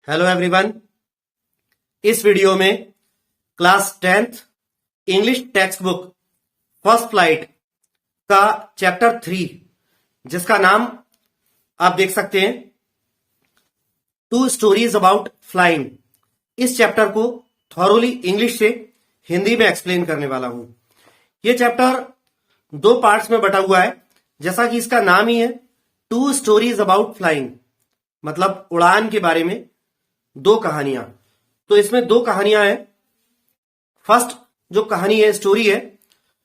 Hello everyone. इस video में class 10th English text book first flight का chapter 3 जिसका नाम आप देख सकते हैं टू स्टोरीज अबाउट फ्लाइंग। इस चैप्टर को थॉरोली इंग्लिश से हिंदी में एक्सप्लेन करने वाला हूं। यह चैप्टर 2 पार्ट्स में बटा हुआ है, जैसा कि इसका नाम ही है टू स्टोरीज अबाउट फ्लाइंग, मतलब उड़ान के बारे में 2 कहानियां। तो इसमें 2 कहानियां हैं। फर्स्ट जो कहानी है, स्टोरी है,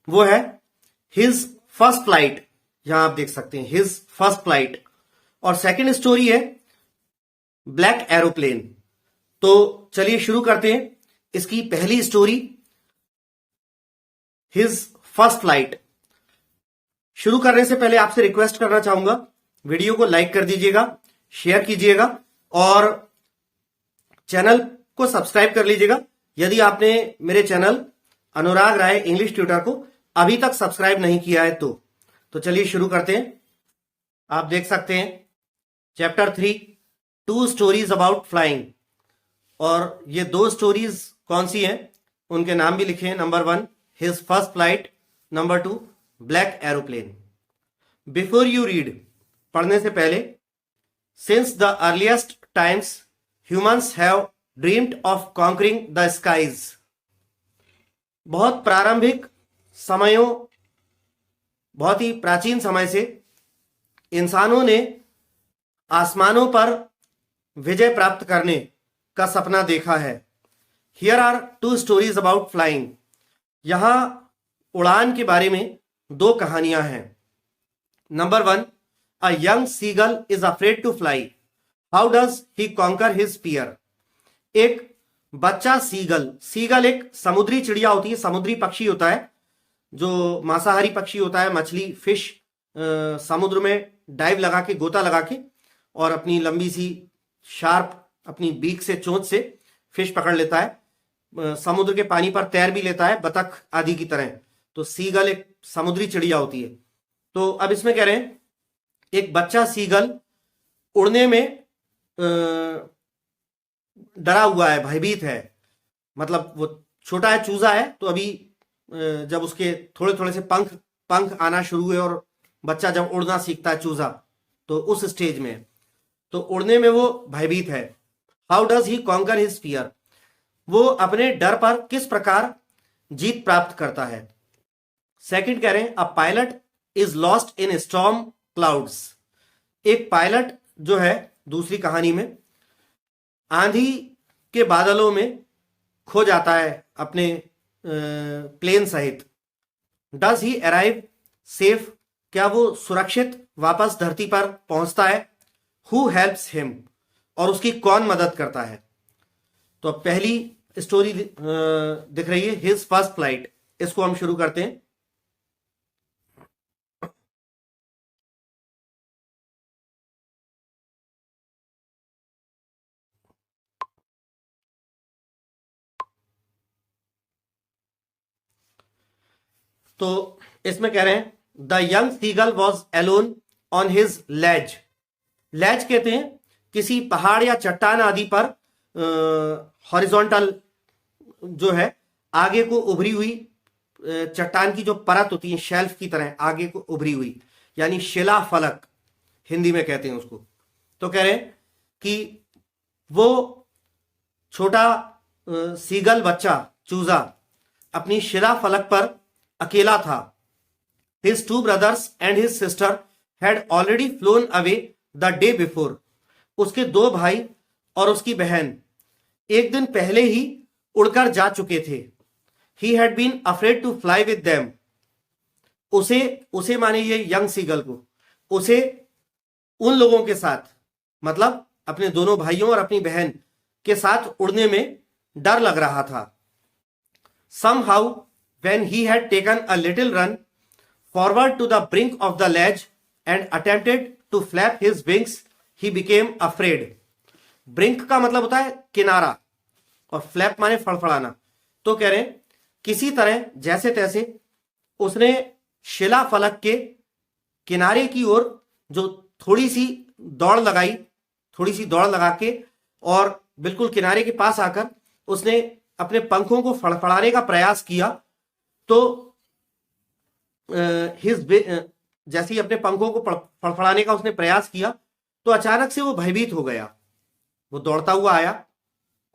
वो है हिज फर्स्ट फ्लाइट। यहां आप देख सकते हैं हिज फर्स्ट फ्लाइट। और सेकंड स्टोरी है ब्लैक एरोप्लेन। तो चलिए शुरू करते हैं इसकी पहली स्टोरी, हिज फर्स्ट फ्लाइट। शुरू करने से पहले आपसे रिक्वेस्ट करना चाहूंगा, वीडियो को लाइक कर दीजिएगा, शेयर कीजिएगा और चैनल को सब्सक्राइब कर लीजिएगा यदि आपने मेरे चैनल अनुराग राय इंग्लिश ट्यूटर को अभी तक सब्सक्राइब नहीं किया है तो चलिए शुरू करते हैं। आप देख सकते हैं chapter 3 two stories about flying. और ये 2 स्टोरीज कौन सी हैं उनके नाम भी लिखे हैं। Number 1 his first flight, number 2 black aeroplane. Before you read, पढ़ने से पहले, since the earliest times humans have dreamed of conquering the skies। बहुत प्रारंभिक समयों, बहुत ही प्राचीन समय से इंसानों ने आसमानों पर विजय प्राप्त करने का सपना देखा है। Here are 2 stories about flying। यहां उड़ान के बारे में 2 कहानियां हैं। Number 1, a young seagull is afraid to fly। How does he conquer his fear? एक बच्चा सीगल एक समुद्री चिड़िया होती है, समुद्री पक्षी होता है जो मांसाहारी पक्षी होता है। मछली, फिश समुद्र में डाइव लगा के, गोता लगा के और अपनी लंबी सी शार्प अपनी बीक से, चोंच से फिश पकड़ लेता है। समुद्र के पानी पर तैर भी लेता है, बतख आदि की तरह। तो सीगल एक समुद्री चिड़िया होती है। तो अब इसमें कह रहे हैं एक बच्चा सीगल उड़ने में डरा हुआ है, भयभीत है। मतलब वो छोटा है, चूजा है, तो अभी जब उसके थोड़े थोड़े से पंख आना शुरू हुए और बच्चा जब उड़ना सीखता है चूजा, तो उस स्टेज में, तो उड़ने में वो भयभीत है। How does he conquer his fear? वो अपने डर पर किस प्रकार जीत प्राप्त करता है। सेकंड कह रहे हैं a pilot is lost in storm clouds. एक पायलट जो है दूसरी कहानी में आंधी के बादलों में खो जाता है अपने प्लेन सहित। Does he arrive safe? क्या वो सुरक्षित वापस धरती पर पहुंचता है। Who helps him? और उसकी कौन मदद करता है। तो पहली स्टोरी दिख रही है हिज फर्स्ट फ्लाइट। इसको हम शुरू करते हैं। तो इसमें कह रहे हैं the young seagull was alone on his ledge. Ledge कहते हैं किसी पहाड़ या चट्टान आदि पर हॉरिजॉन्टल जो है आगे को उभरी हुई चट्टान की जो परत होती है, शेल्फ की तरह आगे को उभरी हुई, यानी शिला फलक हिंदी में कहते हैं उसको। तो कह रहे हैं कि वो छोटा सीगल बच्चा, चूजा, अपनी शिला फलक पर अकेला था। His 2 brothers and his sister had already flown away the day before। उसके 2 भाई और उसकी बहन एक दिन पहले ही उड़कर जा चुके थे। He had been afraid to fly with them। उसे माने ये यंग सीगल को, उसे उन लोगों के साथ, मतलब अपने दोनों भाइयों और अपनी बहन के साथ उड़ने में डर लग रहा था। Somehow when he had taken a little run forward to the brink of the ledge and attempted to flap his wings, he became afraid। Brink का मतलब होता है किनारा और फ्लैप माने फड़फड़ाना। तो कह रहे हैं किसी तरह जैसे तैसे उसने शिला फलक के किनारे की ओर जो थोड़ी सी दौड़ लगा के और बिल्कुल किनारे के पास आकर उसने अपने पंखों को फड़फड़ाने का प्रयास किया, तो जैसे ही अपने पंखों को फड़फड़ाने का उसने प्रयास किया तो अचानक से वो भयभीत हो गया। वो दौड़ता हुआ आया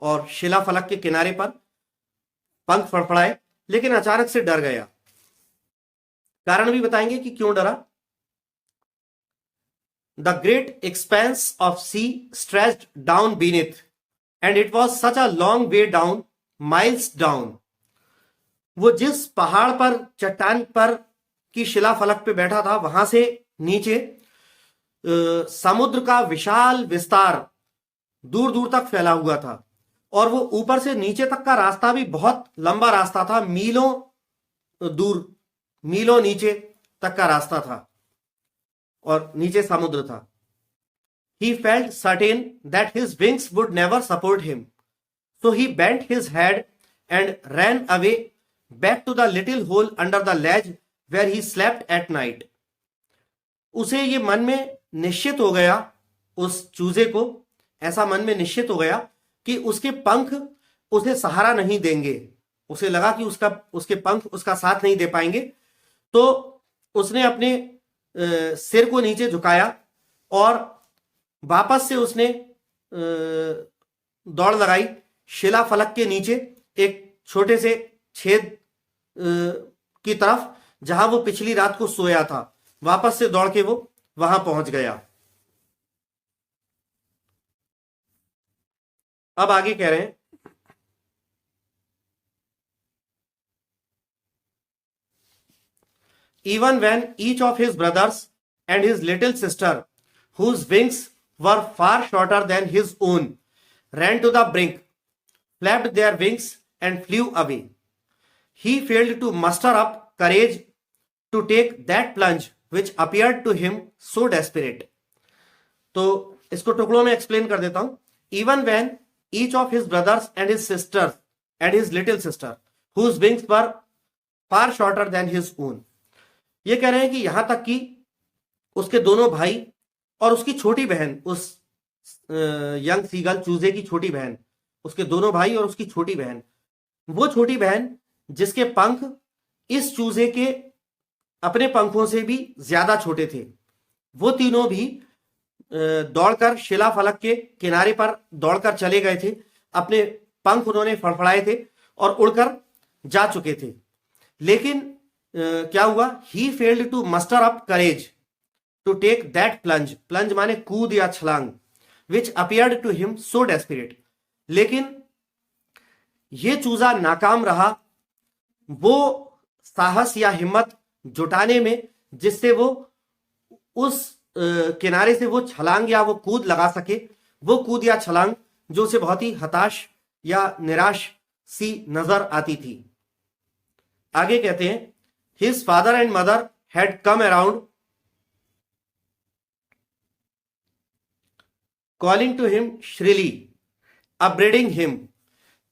और शिलाफलक के किनारे पर पंख फड़फड़ाए, लेकिन अचानक से डर गया। कारण भी बताएंगे कि क्यों डरा। The great expanse of sea stretched down beneath and it was such a long way down, miles down. वो जिस पहाड़ पर, चट्टान पर की शिलाफलक पे बैठा था, वहां से नीचे समुद्र का विशाल विस्तार दूर दूर तक फैला हुआ था, और वो ऊपर से नीचे तक का रास्ता भी बहुत लंबा रास्ता था, मीलों दूर, मीलों नीचे तक का रास्ता था, और नीचे समुद्र था। He felt certain that his wings would never support him, so he bent his head and ran away back to the little hole under the ledge where he slept at night. उसे ये मन में निश्चित हो गया, उस चूजे को ऐसा मन में निश्चित हो गया कि उसके पंख उसे सहारा नहीं देंगे। उसे लगा कि उसके पंख उसका साथ नहीं दे पाएंगे, तो उसने अपने सिर को नीचे झुकाया और वापस से उसने दौड़ लगाई शिलाफलक के नीचे एक छोटे से छेद की तरफ, जहां वो पिछली रात को सोया था। वापस से दौड़ के वो वहां पहुंच गया। अब आगे कह रहे हैं, even when each of his brothers and his little sister, whose wings were far shorter than his own, ran to the brink, flapped their wings and flew away, he failed to muster up courage to take that plunge which appeared to him so desperate. तो इसको टुकड़ों में explain कर देता हूं। Even when each of his brothers and his sisters and his little sister, whose wings were far shorter than his own, ये कह रहे हैं कि यहां तक कि उसके दोनों भाई और उसकी छोटी बहन, उस यंग सीगल चूजे की छोटी बहन, उसके दोनों भाई और उसकी छोटी बहन, वो छोटी बहन जिसके पंख इस चूजे के अपने पंखों से भी ज्यादा छोटे थे, वो तीनों भी दौड़कर शिलाफलक के किनारे पर दौड़कर चले गए थे। अपने पंख उन्होंने फड़फड़ाए थे और उड़कर जा चुके थे, लेकिन क्या हुआ? He failed to muster up courage to take that plunge, plunge माने कूद या छलांग, which appeared to him so desperate, लेकिन ये चूजा नाकाम रहा वो साहस या हिम्मत जुटाने में जिससे वो उस किनारे से वो छलांग या वो कूद लगा सके, वो कूद या छलांग जो उसे बहुत ही हताश या निराश सी नजर आती थी। आगे कहते हैं, his father and mother had come around calling to him shrilly, upbraiding him,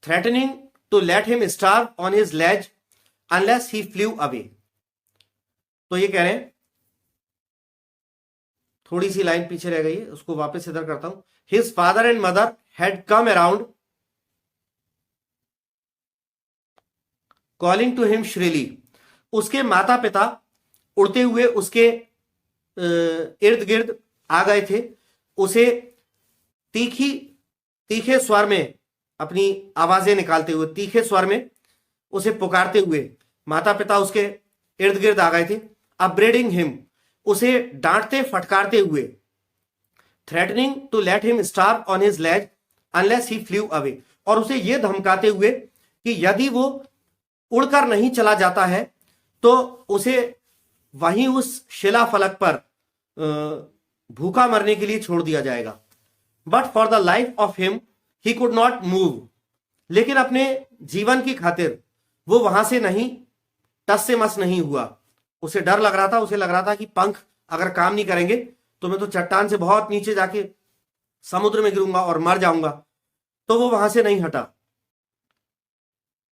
threatening to let him starve on his ledge unless he flew away. तो ये कह रहे हैं, थोड़ी सी लाइन पीछे रह गई है, उसको वापस इधर करता हूं। His father and mother had come around calling to him shrilly. उसके माता पिता उड़ते हुए उसके इर्द गिर्द आ गए थे, उसे तीखे स्वर में अपनी आवाजें निकालते हुए, तीखे स्वर में उसे पुकारते हुए माता पिता उसके इर्द गिर्द आ गए थे। अपब्रेडिंग हिम, उसे डांटते फटकारते हुए। Threatening to let him starve on his ledge unless he flew away, और उसे यह धमकाते हुए कि यदि वो उड़कर नहीं चला जाता है तो उसे वहीं उस शिलाफलक पर भूखा मरने के लिए छोड़ दिया जाएगा। But for the life of him he could not move, लेकिन अपने जीवन की खातिर वो वहां से नहीं, टस से मस नहीं हुआ। उसे डर लग रहा था, उसे लग रहा था कि पंख अगर काम नहीं करेंगे तो मैं तो चट्टान से बहुत नीचे जाके समुद्र में गिरूंगा और मर जाऊंगा, तो वो वहां से नहीं हटा।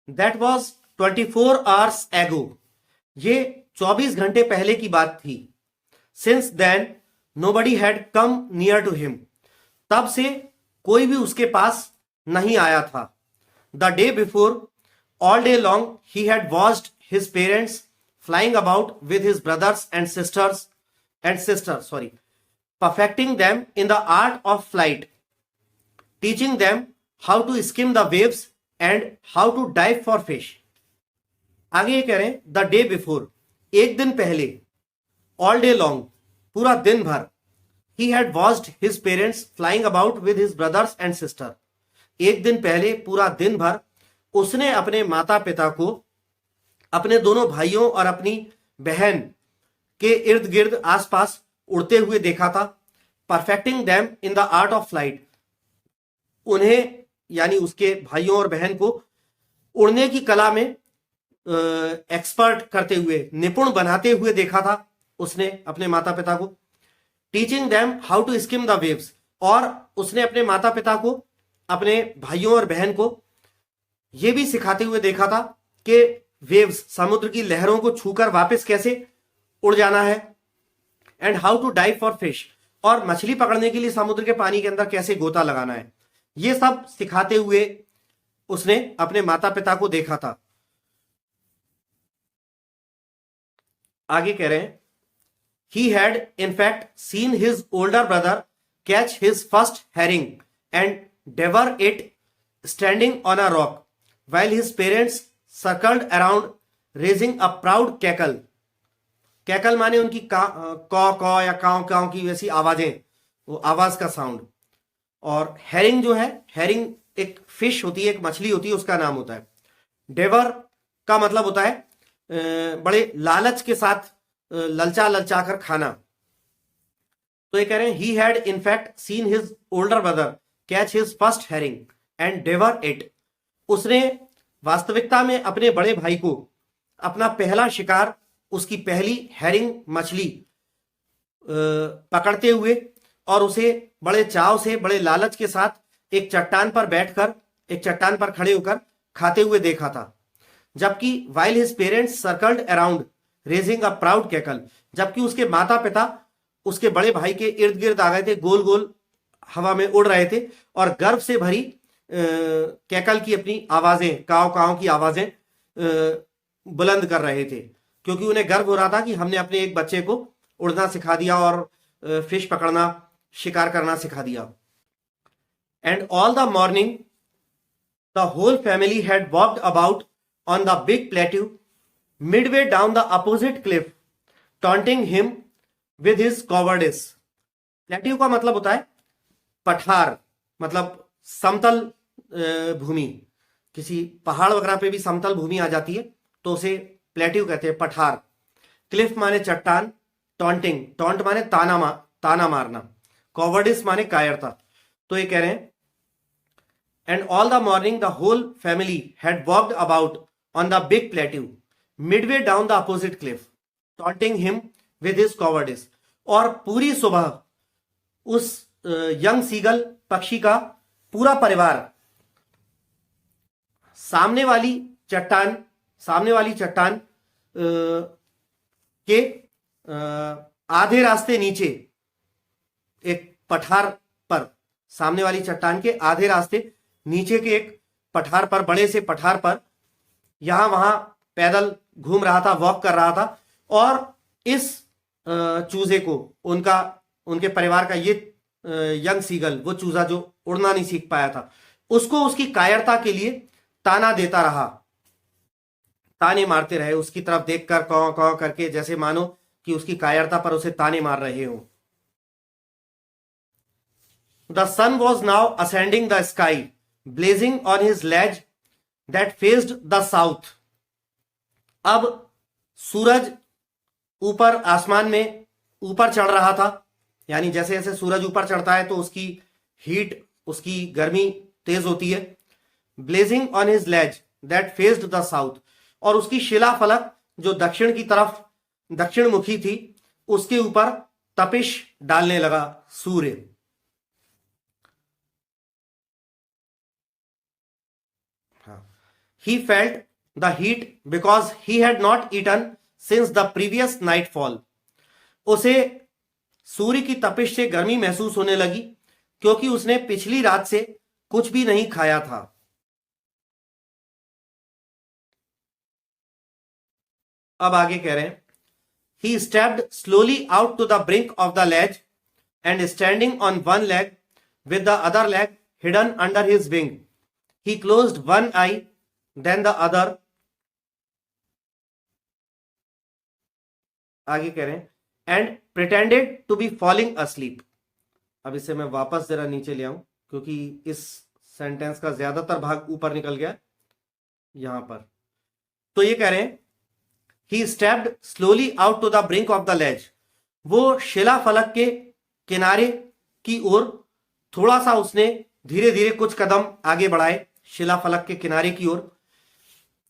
दैट वॉज 24 hours ago, ये 24 घंटे पहले की बात थी। Since then nobody had come near to him, तब से कोई भी उसके पास नहीं आया था। The day before all day long he had watched his parents flying about with his brothers and sisters perfecting them in the art of flight, teaching them how to skim the waves and how to dive for fish. आगे ये कह रहे हैं the day before, एक दिन पहले, all day long, पूरा दिन भर, ही had watched his parents flying about with his brothers and sister, एक दिन पहले पूरा दिन भर उसने अपने माता पिता को अपने दोनों भाइयों और अपनी बहन के इर्द गिर्द आसपास उड़ते हुए देखा था। Perfecting them in the art of flight, उन्हें यानी उसके भाइयों और बहन को उड़ने की कला में एक्सपर्ट करते हुए, निपुण बनाते हुए देखा था उसने अपने माता पिता को। Teaching them how to skim the waves, और उसने अपने माता पिता को, अपने भाइयों और बहन को यह भी सिखाते हुए देखा था कि वेव्स, समुद्र की लहरों को छूकर वापस कैसे उड़ जाना है। And how to dive for fish, और मछली पकड़ने के लिए समुद्र के पानी के अंदर कैसे गोता लगाना है, ये सब सिखाते हुए उसने अपने माता पिता को देखा था। आगे कह रहे हैं he had in fact seen his older brother catch his first herring and devour it standing on a rock while his parents circled around raising a proud cackle. Cackle माने उनकी कौ या काव काव की वैसी आवाजें, वो आवाज का साउंड। और हेरिंग जो है, हेरिंग एक फिश होती है, एक मछली होती है, उसका नाम होता है। डेवर का मतलब होता है बड़े लालच के साथ ललचा ललचा कर खाना। तो ये कह रहे हैं he had in fact seen his older brother catch his first herring and devour it, उसने वास्तविकता में अपने बड़े भाई को अपना पहला शिकार, उसकी पहली हेरिंग मछली पकड़ते हुए और उसे बड़े चाव से, बड़े लालच के साथ एक चट्टान पर बैठकर, एक चट्टान पर खड़े होकर खाते हुए देखा था। जबकि while his parents circled around raising a proud cackle, जबकि उसके माता पिता उसके बड़े भाई के इर्द गिर्द आ गए थे, गोल गोल हवा में उड़ रहे थे और गर्व से भरी कैकल की अपनी आवाजें, काव काव की आवाजें बुलंद कर रहे थे, क्योंकि उन्हें गर्व हो रहा था कि हमने अपने एक बच्चे को उड़ना सिखा दिया और फिश पकड़ना, शिकार करना सिखा दिया। And all the morning the whole family had walked about on the big plateau midway down the opposite cliff taunting him with his cowardice. Plateau का मतलब होता है पठार, मतलब समतल भूमि। किसी पहाड़ वगैरह पे भी समतल भूमि आ जाती है तो उसे प्लेट्यू कहते हैं, पठार। क्लिफ माने चट्टान, टॉन्टिंग, टॉन्ट माने ताना मारना, कॉवर्डिस माने कायरता। तो ये कह रहे हैं and all the morning the whole family had walked about on the big plateau midway down the opposite cliff taunting him with his cowardice. और पूरी सुबह उस यंग सीगल पक्षी का पूरा परिवार सामने वाली चट्टान के आधे रास्ते नीचे एक पठार पर, सामने वाली चट्टान के आधे रास्ते नीचे के एक पठार पर, बड़े से पठार पर यहां वहां पैदल घूम रहा था, वॉक कर रहा था। और इस चूजे को, उनके परिवार का ये यंग सीगल, वो चूजा जो उड़ना नहीं सीख पाया था, उसको उसकी कायरता के लिए ताना देता रहा, ताने मारते रहे, उसकी तरफ देखकर कौ कौ करके, जैसे मानो कि उसकी कायरता पर उसे ताने मार रहे हो। The sun was now ascending the sky blazing on his ledge that faced the south. अब सूरज ऊपर आसमान में ऊपर चढ़ रहा था, यानी जैसे जैसे सूरज ऊपर चढ़ता है तो उसकी हीट, उसकी गर्मी तेज होती है। Blazing on his ledge that faced the south, और उसकी शिला फलक जो दक्षिण की तरफ, दक्षिण मुखी थी, उसके ऊपर तपिश डालने लगा सूर्य। He felt the heat because he had not eaten since the previous nightfall. उसे सूर्य की तपिश से गर्मी महसूस होने लगी क्योंकि उसने पिछली रात से कुछ भी नहीं खाया था। अब आगे कह रहे हैं, he stepped slowly out to the brink of the ledge and standing on one leg with the other leg hidden under his wing, he closed one eye, then the other. आगे कह रहे हैं, and pretended to be falling asleep. अब इसे मैं वापस जरा नीचे ले आऊं क्योंकि इस सेंटेंस का ज्यादातर भाग ऊपर निकल गया यहां पर। तो ये कह रहे हैं, he stepped slowly out to the brink of the ledge. वो शिला फलक के किनारे की ओर थोड़ा सा उसने धीरे धीरे कुछ कदम आगे बढ़ाए, शिला फलक के किनारे की ओर।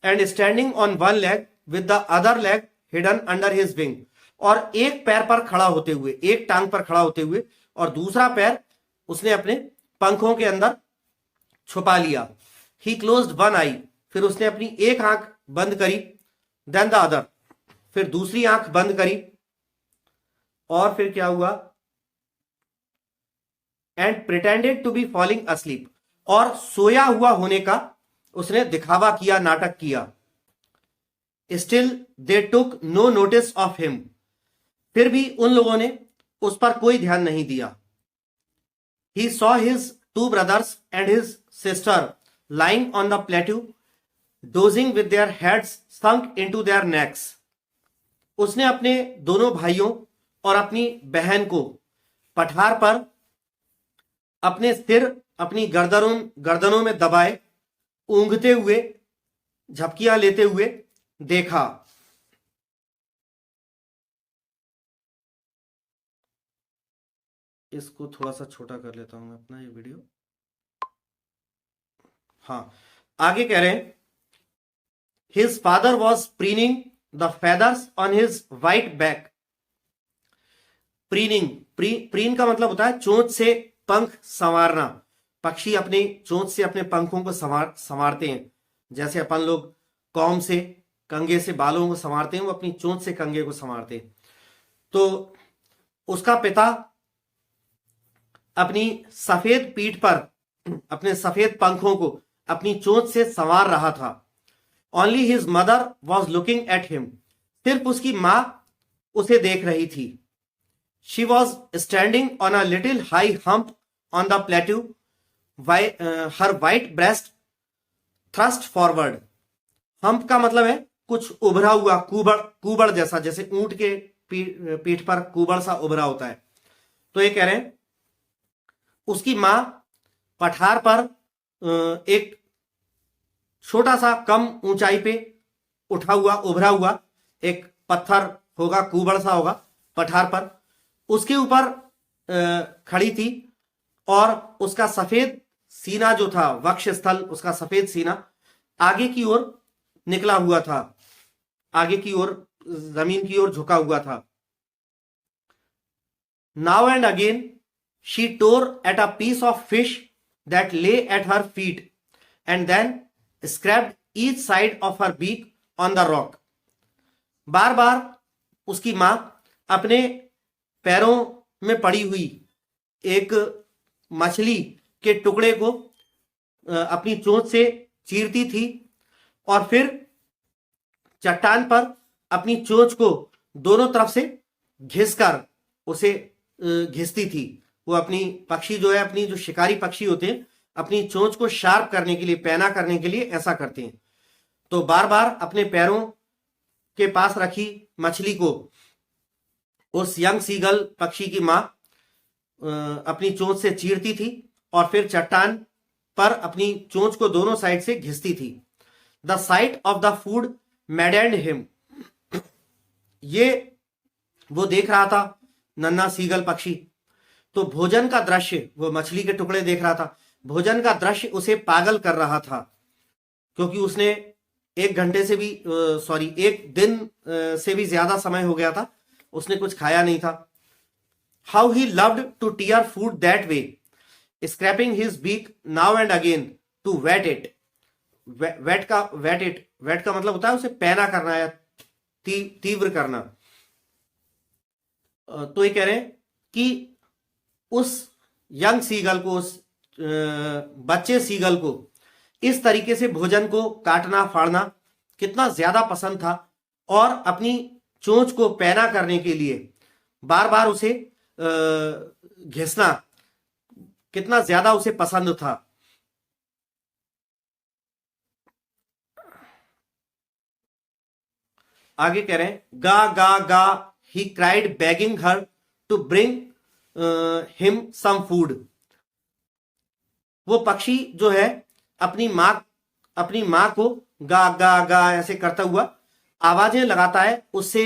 And standing on one leg with the other leg hidden under his wing, और एक पैर पर खड़ा होते हुए, एक टांग पर खड़ा होते हुए, और दूसरा पैर उसने अपने पंखों के अंदर छुपा लिया। ही क्लोज्ड वन आई, फिर उसने अपनी एक आंख बंद करी, देन द अदर, फिर दूसरी आंख बंद करी, और फिर क्या हुआ, and pretended to be falling asleep, और सोया हुआ होने का उसने दिखावा किया, नाटक किया। Still they took no notice of him, फिर भी उन लोगों ने उस पर कोई ध्यान नहीं दिया। He saw his two brothers and his sister lying on the plateau dosing with their heads sunk into their next, उसने अपने दोनों भाइयों और अपनी बहन को पठार पर अपने सिर अपनी गर्दनों में दबाए ऊंघते हुए, झपकियां लेते हुए देखा। इसको थोड़ा सा छोटा कर लेता हूं मैं अपना ये वीडियो। हाँ, आगे कह रहे हैं, his father was preening the feathers on his white back. Preen का मतलब होता है चोंच से पंख संवारना। पक्षी अपनी चोंच से अपने पंखों को संवारते हैं, जैसे अपन लोग कॉम से, कंगे से बालों को संवारते हैं, वो अपनी चोंच से कंगे को संवारते हैं। तो उसका पिता अपनी सफेद पीठ पर अपने सफेद पंखों को अपनी चोंच से संवार रहा था। Only his mother was looking at him, सिर्फ उसकी मां उसे देख रही थी। She was standing on a little high hump on the plateau, her white breast thrust forward. Hump का मतलब है कुछ उभरा हुआ, कुबड़ जैसा, जैसे ऊंट के पीठ पर कुबड़ सा उभरा होता है। तो ये कह रहे हैं, उसकी मां पठार पर एक छोटा सा कम ऊंचाई पे उठा हुआ, उभरा हुआ एक पत्थर होगा, कुबड़ सा होगा पठार पर, उसके ऊपर खड़ी थी, और उसका सफेद सीना जो था, वक्षस्थल, उसका सफेद सीना आगे की ओर निकला हुआ था, आगे की ओर जमीन की ओर झुका हुआ था। Now and again she tore at a piece of fish that lay at her feet and then scraped each side of her beak on the rock. बार बार उसकी मां अपने पैरों में पड़ी हुई एक मछली के टुकड़े को अपनी चोंच से चीरती थी, और फिर चट्टान पर अपनी चोंच को दोनों तरफ से घिसकर उसे घिसती थी। वो अपनी पक्षी जो है, अपनी जो शिकारी पक्षी होते हैं, अपनी चोंच को शार्प करने के लिए, पैना करने के लिए ऐसा करते हैं। तो बार बार अपने पैरों के पास रखी मछली को उस यंग सीगल पक्षी की मां अपनी चोंच से चीरती थी, और फिर चट्टान पर अपनी चोंच को दोनों साइड से घिसती थी। The site of the food मैडेंड him, ये वो देख रहा था नन्हा सीगल पक्षी, तो भोजन का दृश्य, वो मछली के टुकड़े देख रहा था, भोजन का दृश्य उसे पागल कर रहा था, क्योंकि उसने एक दिन से भी ज्यादा समय हो गया था, उसने कुछ खाया नहीं था। How he loved to tear food that way, scraping his beak now and again to whet it. Whet का मतलब होता है उसे पैना करना या तीव्र करना। तो ये कह रहे हैं कि उस यंग सीगल को, उस बच्चे सीगल को इस तरीके से भोजन को काटना फाड़ना कितना ज्यादा पसंद था और अपनी चोंच को पैना करने के लिए बार बार उसे घिसना कितना ज्यादा उसे पसंद था। आगे कह रहे हैं, ga ga ga he cried begging her to bring him some food. वो पक्षी जो है अपनी माँ को गा गा गा ऐसे करता हुआ आवाजें लगाता है, उससे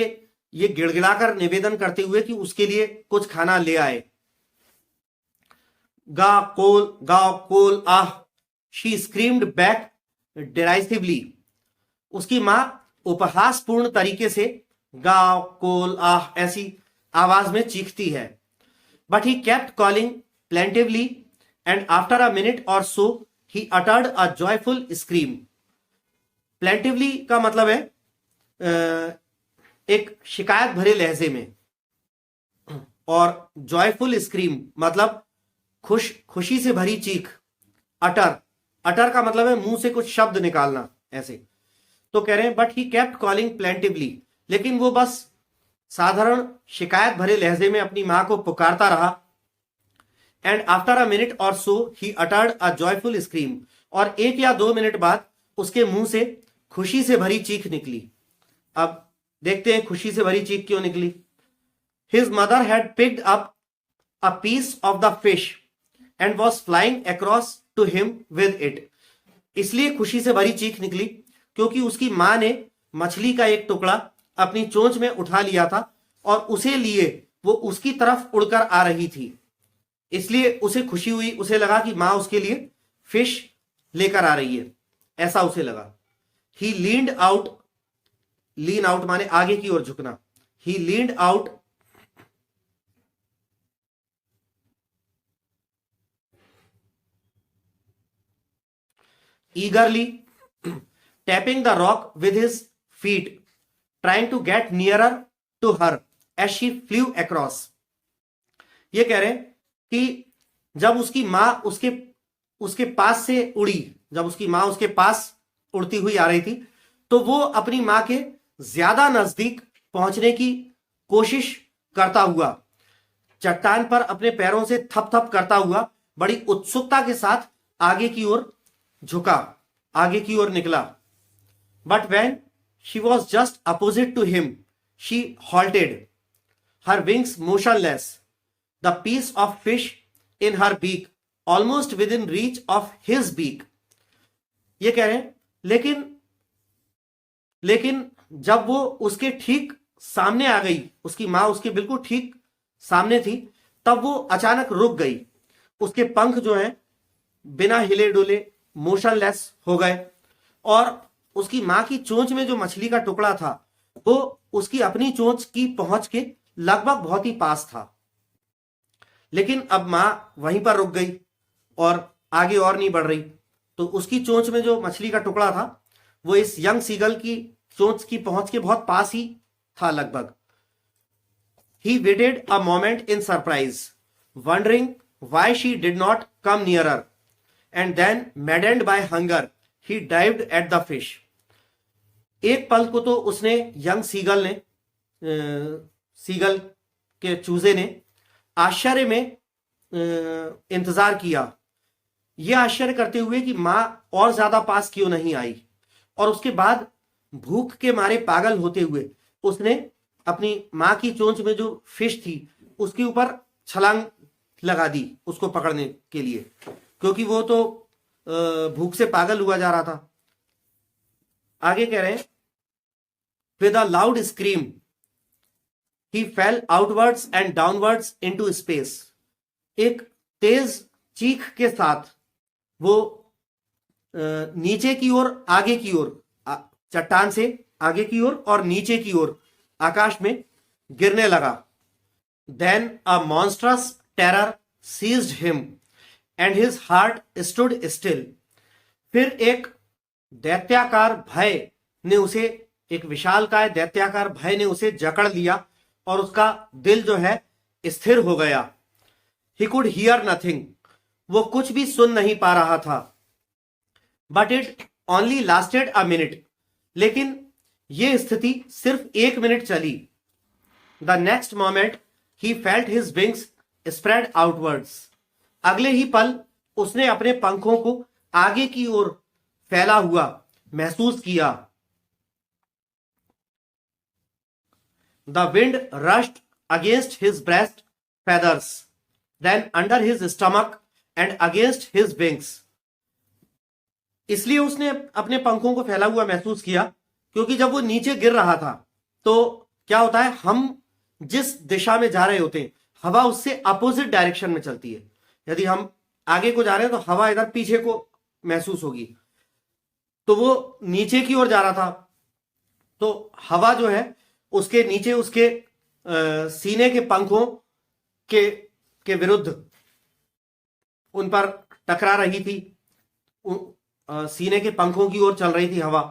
ये गिड़गिड़ाकर निवेदन करते हुए कि उसके लिए कुछ खाना ले आए। गा कोल आह, शी स्क्रीम्ड बैक डिराइसिवली। उसकी मां उपहासपूर्ण तरीके से गा कोल आह ऐसी आवाज में चीखती है। But he kept calling plaintively and after a minute or so he uttered a joyful scream. Plaintively का मतलब है एक शिकायत भरे लहजे में, और जॉयफुल स्क्रीम मतलब खुशी से भरी चीख। अटर का मतलब है मुंह से कुछ शब्द निकालना ऐसे। तो कह रहे हैं but he kept calling plaintively, लेकिन वो बस साधारण शिकायत भरे लहजे में अपनी मां को पुकारता रहा। And after a minute or so he uttered a joyful scream, और 1 या 2 मिनट बाद उसके मुंह से खुशी से भरी चीख निकली। अब देखते हैं खुशी से भरी चीख क्यों निकली। His mother had picked up a piece of the fish and was flying across to him with it. इसलिए खुशी से भरी चीख निकली क्योंकि उसकी मां ने मछली का एक टुकड़ा अपनी चोंच में उठा लिया था और उसे लिए वो उसकी तरफ उड़कर आ रही थी। इसलिए उसे खुशी हुई, उसे लगा कि मां उसके लिए फिश लेकर आ रही है, ऐसा उसे लगा। He leaned out, lean out माने आगे की ओर झुकना। He leaned out eagerly, tapping the rock with his feet, trying to get nearer to her as she flew across। ये कह रहे हैं कि जब उसकी मां उसके पास से उड़ी, जब उसकी मां उसके पास उड़ती हुई आ रही थी, तो वो अपनी मां के ज्यादा नजदीक पहुंचने की कोशिश करता हुआ चट्टान पर अपने पैरों से थप थप करता हुआ बड़ी उत्सुकता के साथ आगे की ओर झुका, आगे की ओर निकला। But when she was just opposite to him she halted, her wings motionless, the piece of fish in her beak almost within reach of his beak. ये कह रहे हैं लेकिन जब वो उसके ठीक सामने आ गई, उसकी मां उसके बिल्कुल ठीक सामने थी, तब वो अचानक रुक गई। उसके पंख जो हैं बिना हिले डुले मोशनलेस हो गए और उसकी मां की चोंच में जो मछली का टुकड़ा था वो उसकी अपनी चोंच की पहुंच के लगभग बहुत ही पास था। लेकिन अब मां वहीं पर रुक गई और आगे और नहीं बढ़ रही। तो उसकी चोंच में जो मछली का टुकड़ा था वो इस यंग सीगल की चोंच की पहुंच के बहुत पास ही था लगभग। He waited a moment in surprise, wondering why she did not come nearer, and then, maddened by hunger, he dived at the fish। एक पल को तो उसने यंग सीगल के चूजे ने आश्चर्य में इंतजार किया, यह आश्चर्य करते हुए कि मां और ज्यादा पास क्यों नहीं आई। और उसके बाद भूख के मारे पागल होते हुए उसने अपनी मां की चोंच में जो फिश थी उसके ऊपर छलांग लगा दी उसको पकड़ने के लिए, क्योंकि वो तो भूख से पागल हुआ जा रहा था। आगे कह रहे हैं, with a loud scream he fail outwards and downwards into space. एक तेज चीख के साथ वो नीचे की ओर, आगे की ओर, चट्टान से आगे की ओर और नीचे की ओर आकाश में गिरने लगा। Then a monstrous terror seized him and his heart stood still. फिर एक दैत्याकार भय ने उसे, एक विशालकाय दैत्याकार भय ने उसे जकड़ लिया और उसका दिल जो है स्थिर हो गया। ही कुड हियर नथिंग, वो कुछ भी सुन नहीं पा रहा था। But it only lasted a minute, लेकिन यह स्थिति सिर्फ 1 मिनट चली। The next moment he felt his wings spread outwards, अगले ही पल उसने अपने पंखों को आगे की ओर फैला हुआ महसूस किया। The wind rushed against his breast feathers, then under his stomach and against his wings. इसलिए उसने अपने पंखों को फैला हुआ महसूस किया क्योंकि जब वो नीचे गिर रहा था तो क्या होता है, हम जिस दिशा में जा रहे होते हैं हवा उससे अपोजिट डायरेक्शन में चलती है। यदि हम आगे को जा रहे हैं तो हवा इधर पीछे को महसूस होगी। तो वो नीचे की ओर जा रहा था तो हवा जो है उसके नीचे उसके सीने के पंखों के विरुद्ध उन पर टकरा रही थी, सीने के पंखों की ओर चल रही थी हवा।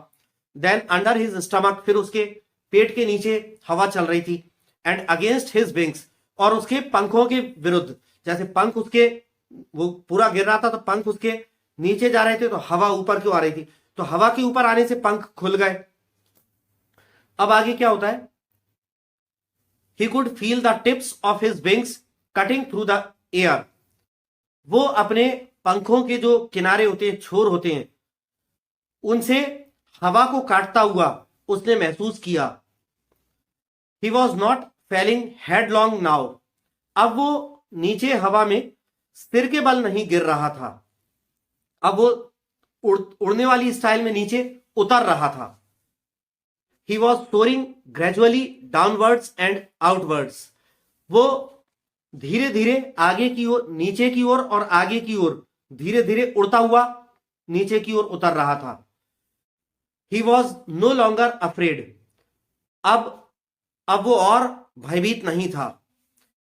देन अंडर हिज स्टमक, फिर उसके पेट के नीचे हवा चल रही थी। एंड अगेंस्ट हिज विंग्स, और उसके पंखों के विरुद्ध, जैसे पंख उसके वो पूरा गिर रहा था तो पंख उसके नीचे जा रहे थे तो हवा ऊपर क्यों आ रही थी, तो हवा के ऊपर आने से पंख खुल गए। अब आगे क्या होता है, he could feel the tips of his wings cutting through the air. वो अपने पंखों के जो किनारे होते हैं, छोर होते हैं, उनसे हवा को काटता हुआ उसने महसूस किया। He was not falling headlong now. अब वो नीचे हवा में सिर के बल नहीं गिर रहा था, अब वो उड़ने वाली स्टाइल में नीचे उतर रहा था। He was soaring gradually downwards and outwards. वो धीरे धीरे आगे की ओर, नीचे की ओर और आगे की ओर धीरे धीरे उड़ता हुआ नीचे की ओर उतर रहा था। He was no longer afraid. अब वो और भयभीत नहीं था।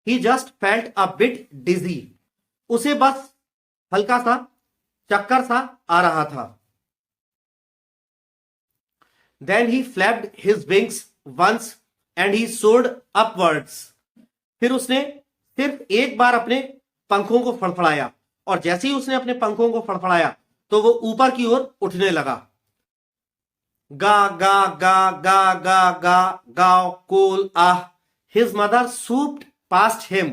He just felt a bit dizzy. उसे बस हल्का सा चक्कर सा आ रहा था। Then he flapped his wings once and he soared upwards. फिर उसने सिर्फ एक बार अपने पंखों को फड़फड़ाया और जैसे ही उसने अपने पंखों को फड़फड़ाया तो वो ऊपर की ओर उठने लगा। गा गा गा गा गा गा गाओ कोल आह। His mother swooped past him,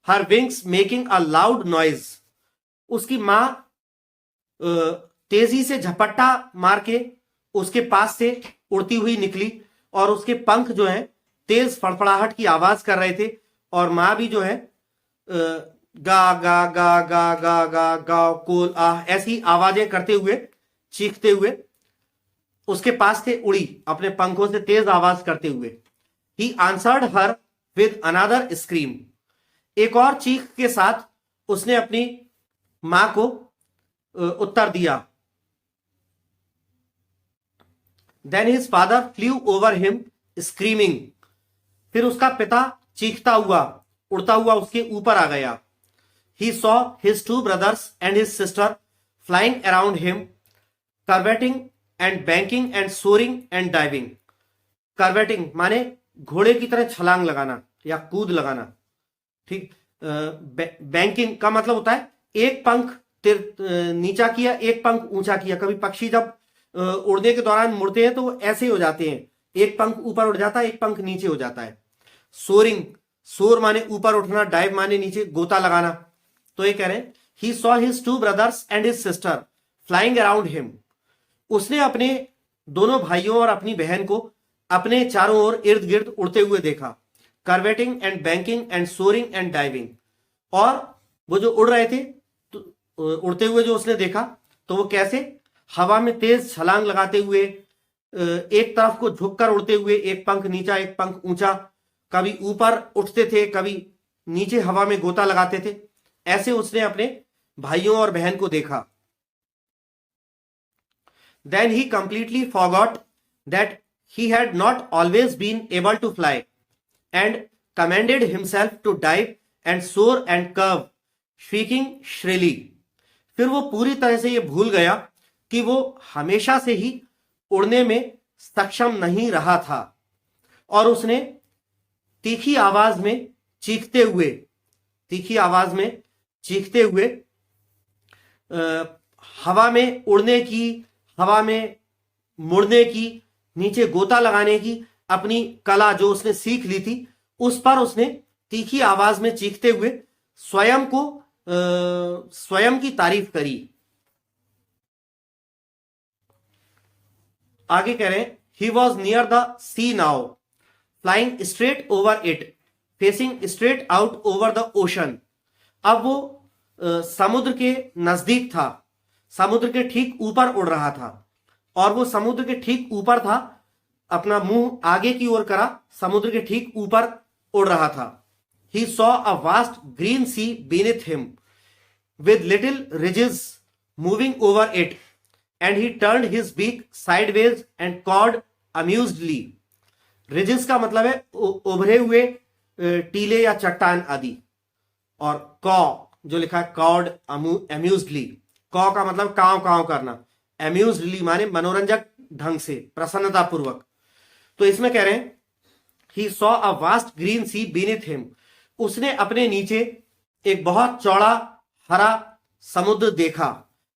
her wings making a loud noise. उसकी मां तेजी से झपट्टा मार के उसके पास से उड़ती हुई निकली और उसके पंख जो है तेज फड़फड़ाहट की आवाज कर रहे थे और मां भी जो है गा ga ga ga ga ga गा कोल आह ऐसी आवाजें करते हुए, चीखते हुए उसके पास से उड़ी, अपने पंखों से तेज आवाज करते हुए। He answered her with another scream. एक और चीख के साथ उसने अपनी मां को उत्तर दिया। Then his father flew over him screaming. फिर उसका पिता चीखता हुआ, उड़ता हुआ उसके ऊपर आ गया। He saw his two brothers and his sister flying around him, curveting and banking and soaring and diving. Curveting माने घोड़े की तरह छलांग लगाना या कूद लगाना, ठीक। बैंकिंग का मतलब होता है एक पंख नीचा किया, एक पंख ऊंचा किया। कभी पक्षी जब उड़ने के दौरान मुड़ते हैं तो वो ऐसे हो जाते हैं, एक पंख ऊपर उड़ जाता है, एक पंख नीचे हो जाता है। सोरिंग, सोर माने ऊपर उठना, डाइव माने नीचे गोता लगाना। तो ये कह रहे हैं he saw his two brothers and his sister flying around him. उसने अपने दोनों भाइयों और अपनी बहन को अपने चारों ओर इर्द गिर्द उड़ते हुए देखा। Curvetting and banking and soaring and diving. और वो जो उड़ रहे थे तो उड़ते हुए जो उसने देखा तो वो कैसे, हवा में तेज छलांग लगाते हुए, एक तरफ को झुककर उड़ते हुए, एक पंख नीचा एक पंख ऊंचा, कभी ऊपर उठते थे कभी नीचे हवा में गोता लगाते थे। ऐसे उसने अपने भाइयों और बहन को देखा। Then he completely forgot that he had not always been able to fly and commanded himself to dive and soar and curve, shrieking shrilly. फिर वो पूरी तरह से ये भूल गया कि वो हमेशा से ही उड़ने में सक्षम नहीं रहा था और उसने तीखी आवाज में चीखते हुए हवा में उड़ने की, हवा में मुड़ने की, नीचे गोता लगाने की अपनी कला जो उसने सीख ली थी, उस पर उसने तीखी आवाज में चीखते हुए स्वयं की तारीफ करी। आगे कह रहे हैं, he was near the sea now, flying straight over it, facing straight out over the ocean. अब वो समुद्र के नजदीक था, समुद्र के ठीक ऊपर उड़ रहा था, और वो समुद्र के ठीक ऊपर था, अपना मुंह आगे की ओर करा, समुद्र के ठीक ऊपर उड़ रहा था। He saw a vast green sea beneath him, with little ridges moving over it, and he turned his beak sideways and cawed amusedly. Ridges का मतलब है उभरे हुए टीले या चट्टान आदि, और कॉ जो लिखा है कॉड अम्यूजली, कॉ का मतलब काव काव करना, अम्यूजली माने मनोरंजक ढंग से, प्रसन्नता पूर्वक। तो इसमें कह रहे हैं he saw a vast green sea beneath him, उसने अपने नीचे एक बहुत चौड़ा हरा समुद्र देखा,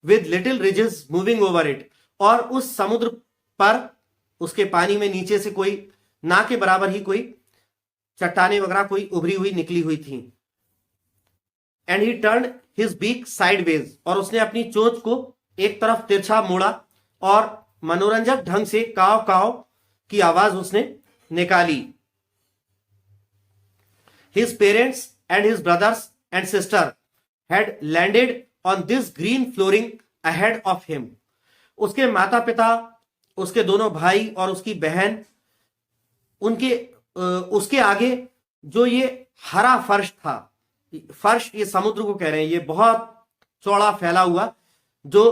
with little ridges moving over it, और उस समुद्र पर उसके पानी में नीचे से कोई ना के बराबर ही कोई चट्टाने वगैरह कोई उभरी हुई निकली हुई थी। And he turn his beak sideways, और उसने अपनी चोंच को एक तरफ तिरछा मोड़ा और मनोरंजक ढंग से काव काव की आवाज उसने निकाली। His parents and his brothers and sister had landed on this green flooring ahead of him. उसके माता पिता, उसके दोनों भाई और उसकी बहन, उसके आगे जो ये हरा फर्श था, फर्श ये समुद्र को कह रहे हैं, ये बहुत चौड़ा फैला हुआ जो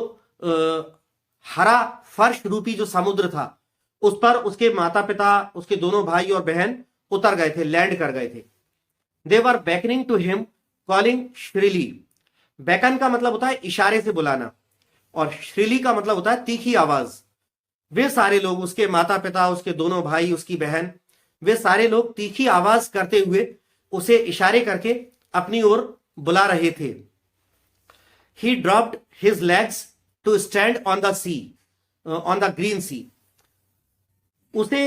हरा फर्श रूपी जो समुद्र था, उस पर उसके माता पिता, उसके दोनों भाई और बहन उतर गए थे, लैंड कर गए थे। They were beckoning to him calling shrilly. Beckon का मतलब होता है इशारे से बुलाना, और श्रीली का मतलब होता है तीखी आवाज। वे सारे लोग, उसके माता पिता, उसके दोनों भाई, उसकी बहन, वे सारे लोग तीखी आवाज करते हुए उसे इशारे करके अपनी ओर बुला रहे थे। He dropped his legs to stand on the sea, on the green sea. उसे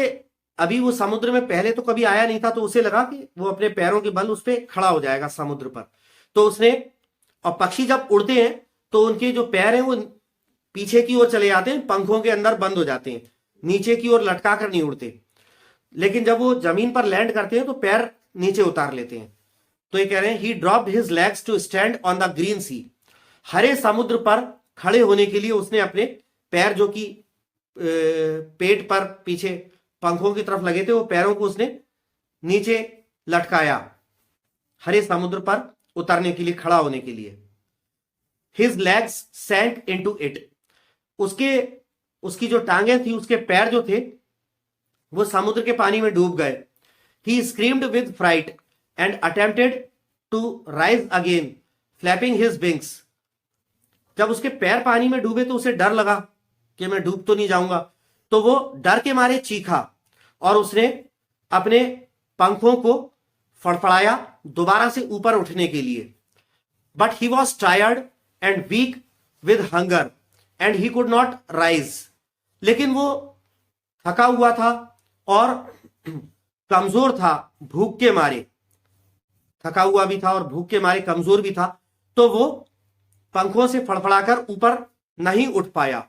अभी वो समुद्र में पहले तो कभी आया नहीं था, तो उसे लगा कि वो अपने पैरों के बल उस पर खड़ा हो जाएगा समुद्र पर। तो उसने, और पक्षी जब उड़ते हैं तो उनके जो पैर हैं वो पीछे की ओर चले जाते हैं, पंखों के अंदर बंद हो जाते हैं, नीचे की ओर लटका कर नहीं उड़ते। लेकिन जब वो जमीन पर लैंड करते हैं तो पैर नीचे उतार लेते हैं। तो ये कह रहे हैं he dropped his legs to stand on the green sea. हरे समुद्र पर खड़े होने के लिए उसने अपने पैर, जो कि पेट पर पीछे पंखों की तरफ लगे थे, वो पैरों को उसने नीचे लटकाया, हरे समुद्र पर उतरने के लिए, खड़ा होने के लिए। His legs sank into it. उसकी जो टांगे थी, उसके पैर जो थे, वो समुद्र के पानी में डूब गए। He screamed with fright and attempted to rise again flapping his wings. जब उसके पैर पानी में डूबे तो उसे डर लगा कि मैं डूब तो नहीं जाऊंगा, तो वो डर के मारे चीखा और उसने अपने पंखों को फड़फड़ाया दोबारा से ऊपर उठने के लिए। But he was tired and weak with hunger and he could not rise. लेकिन वो थका हुआ था और कमजोर था, भूख के मारे थका हुआ भी था और भूख के मारे कमजोर भी था, तो वो पंखों से फड़फड़ाकर ऊपर नहीं उठ पाया।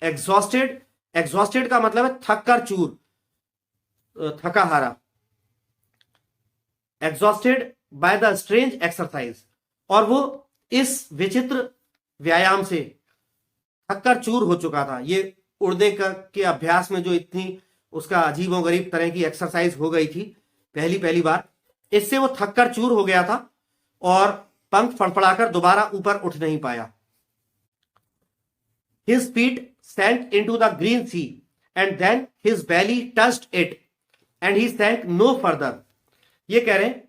एग्जॉस्टेड का मतलब है थक कर चूर, थका हारा। Exhausted by the strange exercise, और वो इस विचित्र व्यायाम से थक कर चूर हो चुका था। ये उड़ने के अभ्यास में जो इतनी उसका अजीबोगरीब तरह की एक्सरसाइज हो गई थी पहली बार, इससे वो थक कर चूर हो गया था और पंख फड़फड़ाकर दोबारा ऊपर उठ नहीं पाया। His feet sank into the green sea and then his belly touched it and he sank no further. ये कह रहे हैं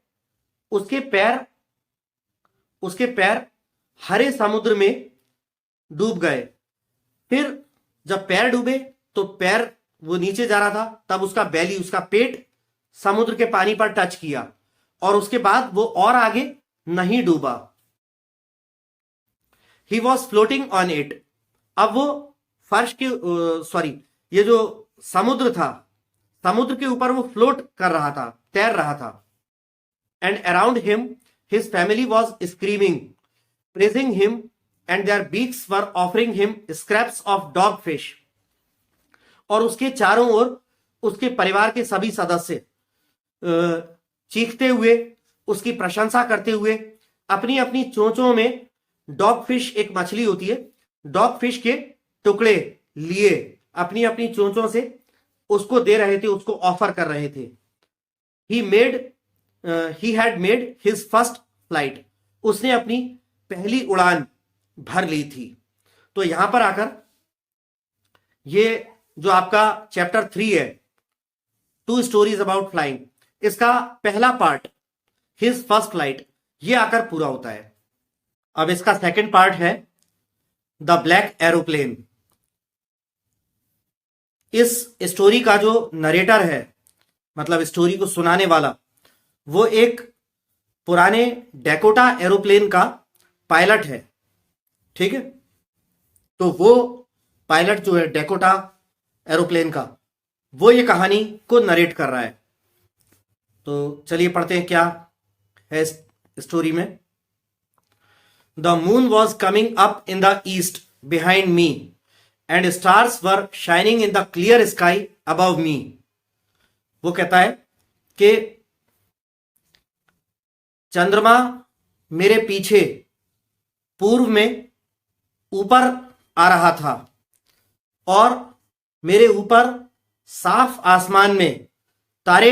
उसके पैर हरे समुद्र में डूब गए। फिर जब पैर डूबे तो पैर वो नीचे जा रहा था, तब उसका बैली, उसका पेट समुद्र के पानी पर टच किया और उसके बाद वो और आगे नहीं डूबा। He was floating on it. अब वो फर्श के सॉरी ये जो समुद्र था, समुद्र के ऊपर वो फ्लोट कर रहा था, तैर रहा था। And around him his family was screaming praising him and their beaks were offering him scraps of dog fish. और उसके चारों ओर उसके परिवार के सभी सदस्य चीखते हुए, उसकी प्रशंसा करते हुए, अपनी अपनी चोंचों में डॉग फिश, एक मछली होती है, डॉग फिश के टुकड़े लिए अपनी अपनी चोंचों से उसको दे रहे थे, उसको ऑफर कर रहे थे। He had made his first flight. उसने अपनी पहली उड़ान भर ली थी। तो यहां पर आकर ये जो आपका चैप्टर 3 है, 2 स्टोरीज अबाउट फ्लाइंग, इसका पहला पार्ट हिज फर्स्ट फ्लाइट, ये आकर पूरा होता है। अब इसका सेकंड पार्ट है द ब्लैक एरोप्लेन। इस स्टोरी का जो नरेटर है, मतलब स्टोरी को सुनाने वाला, वो एक पुराने डेकोटा एरोप्लेन का पायलट है। ठीक है, तो वो पायलट जो है डेकोटा एरोप्लेन का, वो ये कहानी को नरेट कर रहा है। तो चलिए पढ़ते हैं क्या है स्टोरी में। The moon was coming up in the east behind me and stars were shining in the clear sky above मी। वो कहता है कि चंद्रमा मेरे पीछे पूर्व में ऊपर आ रहा था और मेरे ऊपर साफ आसमान में तारे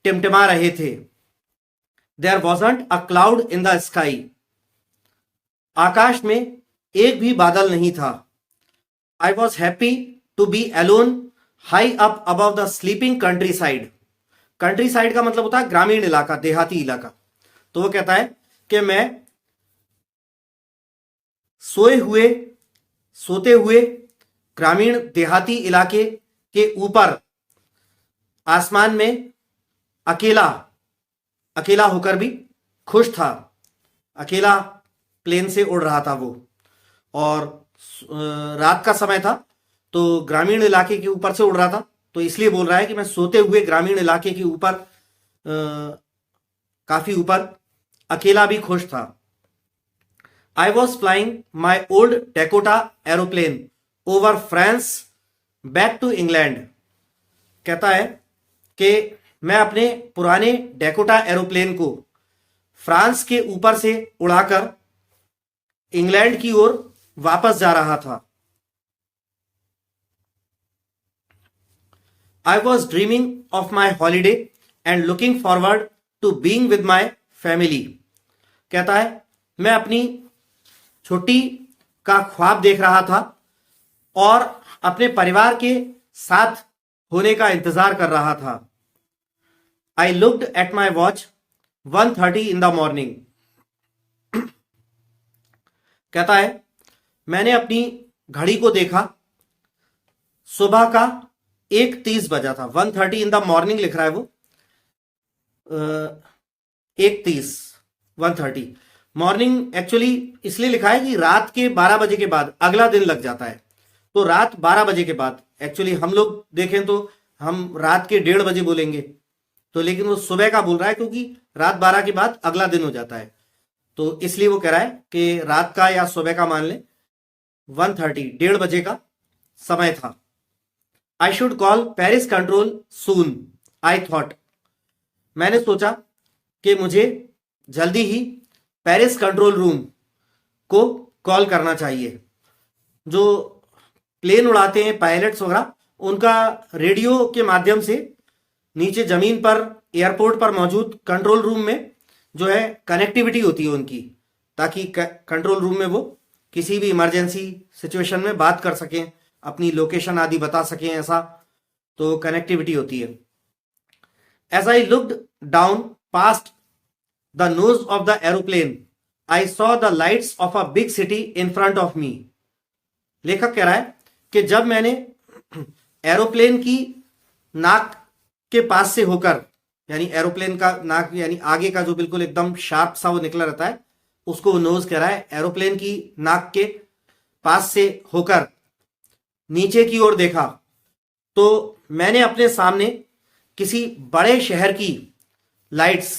टिमटिमा रहे थे। There wasn't a cloud in the sky. आकाश में एक भी बादल नहीं था। I was happy to be alone high up above the sleeping countryside. Countryside का मतलब होता है ग्रामीण इलाका, देहाती इलाका। तो वो कहता है कि मैं सोते हुए ग्रामीण देहाती इलाके के ऊपर आसमान में अकेला होकर भी खुश था। अकेला प्लेन से उड़ रहा था वो, और रात का समय था, तो ग्रामीण इलाके के ऊपर से उड़ रहा था। तो इसलिए बोल रहा है कि मैं सोते हुए ग्रामीण इलाके के ऊपर, काफी ऊपर, अकेला भी खुश था। I was flying my old Dakota aeroplane over France back to England. कहता है कि मैं अपने पुराने डेकोटा एरोप्लेन को फ्रांस के ऊपर से उड़ाकर इंग्लैंड की ओर वापस जा रहा था। I was dreaming of my holiday and looking forward to being with my family. कहता है मैं अपनी छुट्टी का ख्वाब देख रहा था और अपने परिवार के साथ होने का इंतजार कर रहा था। I looked at my watch 1:30 in the morning. कहता है मैंने अपनी घड़ी को देखा, सुबह का 1:30 बजा था। 1:30 इन द मॉर्निंग लिख रहा है वो, 1:30, 1:30 मॉर्निंग एक्चुअली इसलिए लिखा है कि रात के 12 बजे के बाद अगला दिन लग जाता है। तो रात 12 बजे के बाद, एक्चुअली हम लोग देखें तो हम रात के 1:30 बजे बोलेंगे, तो लेकिन वो सुबह का बोल रहा है क्योंकि रात 12 के बाद अगला दिन हो जाता है। तो इसलिए वो कह रहा है कि रात का या सुबह का मान लें, 1:30, 1:30 बजे का समय था। I should call Paris control soon I thought. मैंने सोचा कि मुझे जल्दी ही पेरिस कंट्रोल रूम को कॉल करना चाहिए। जो प्लेन उड़ाते हैं पायलट्स वगैरह, उनका रेडियो के माध्यम से नीचे जमीन पर, एयरपोर्ट पर मौजूद कंट्रोल रूम में जो है कनेक्टिविटी होती है उनकी, ताकि कंट्रोल रूम में वो किसी भी इमरजेंसी सिचुएशन में बात कर सकें, अपनी लोकेशन आदि बता सकें, ऐसा तो कनेक्टिविटी होती है। As I looked down past the nose of the aeroplane I saw the lights of a big city in front of me. लेखक कह रहा है कि जब मैंने एरोप्लेन की नाक के पास से होकर, यानी एरोप्लेन का नाक यानी आगे का जो बिल्कुल एकदम शार्प सा वो निकला रहता है, उसको वो नोज कह रहा है। एरोप्लेन की नाक के पास से होकर नीचे की ओर देखा तो मैंने अपने सामने किसी बड़े शहर की लाइट्स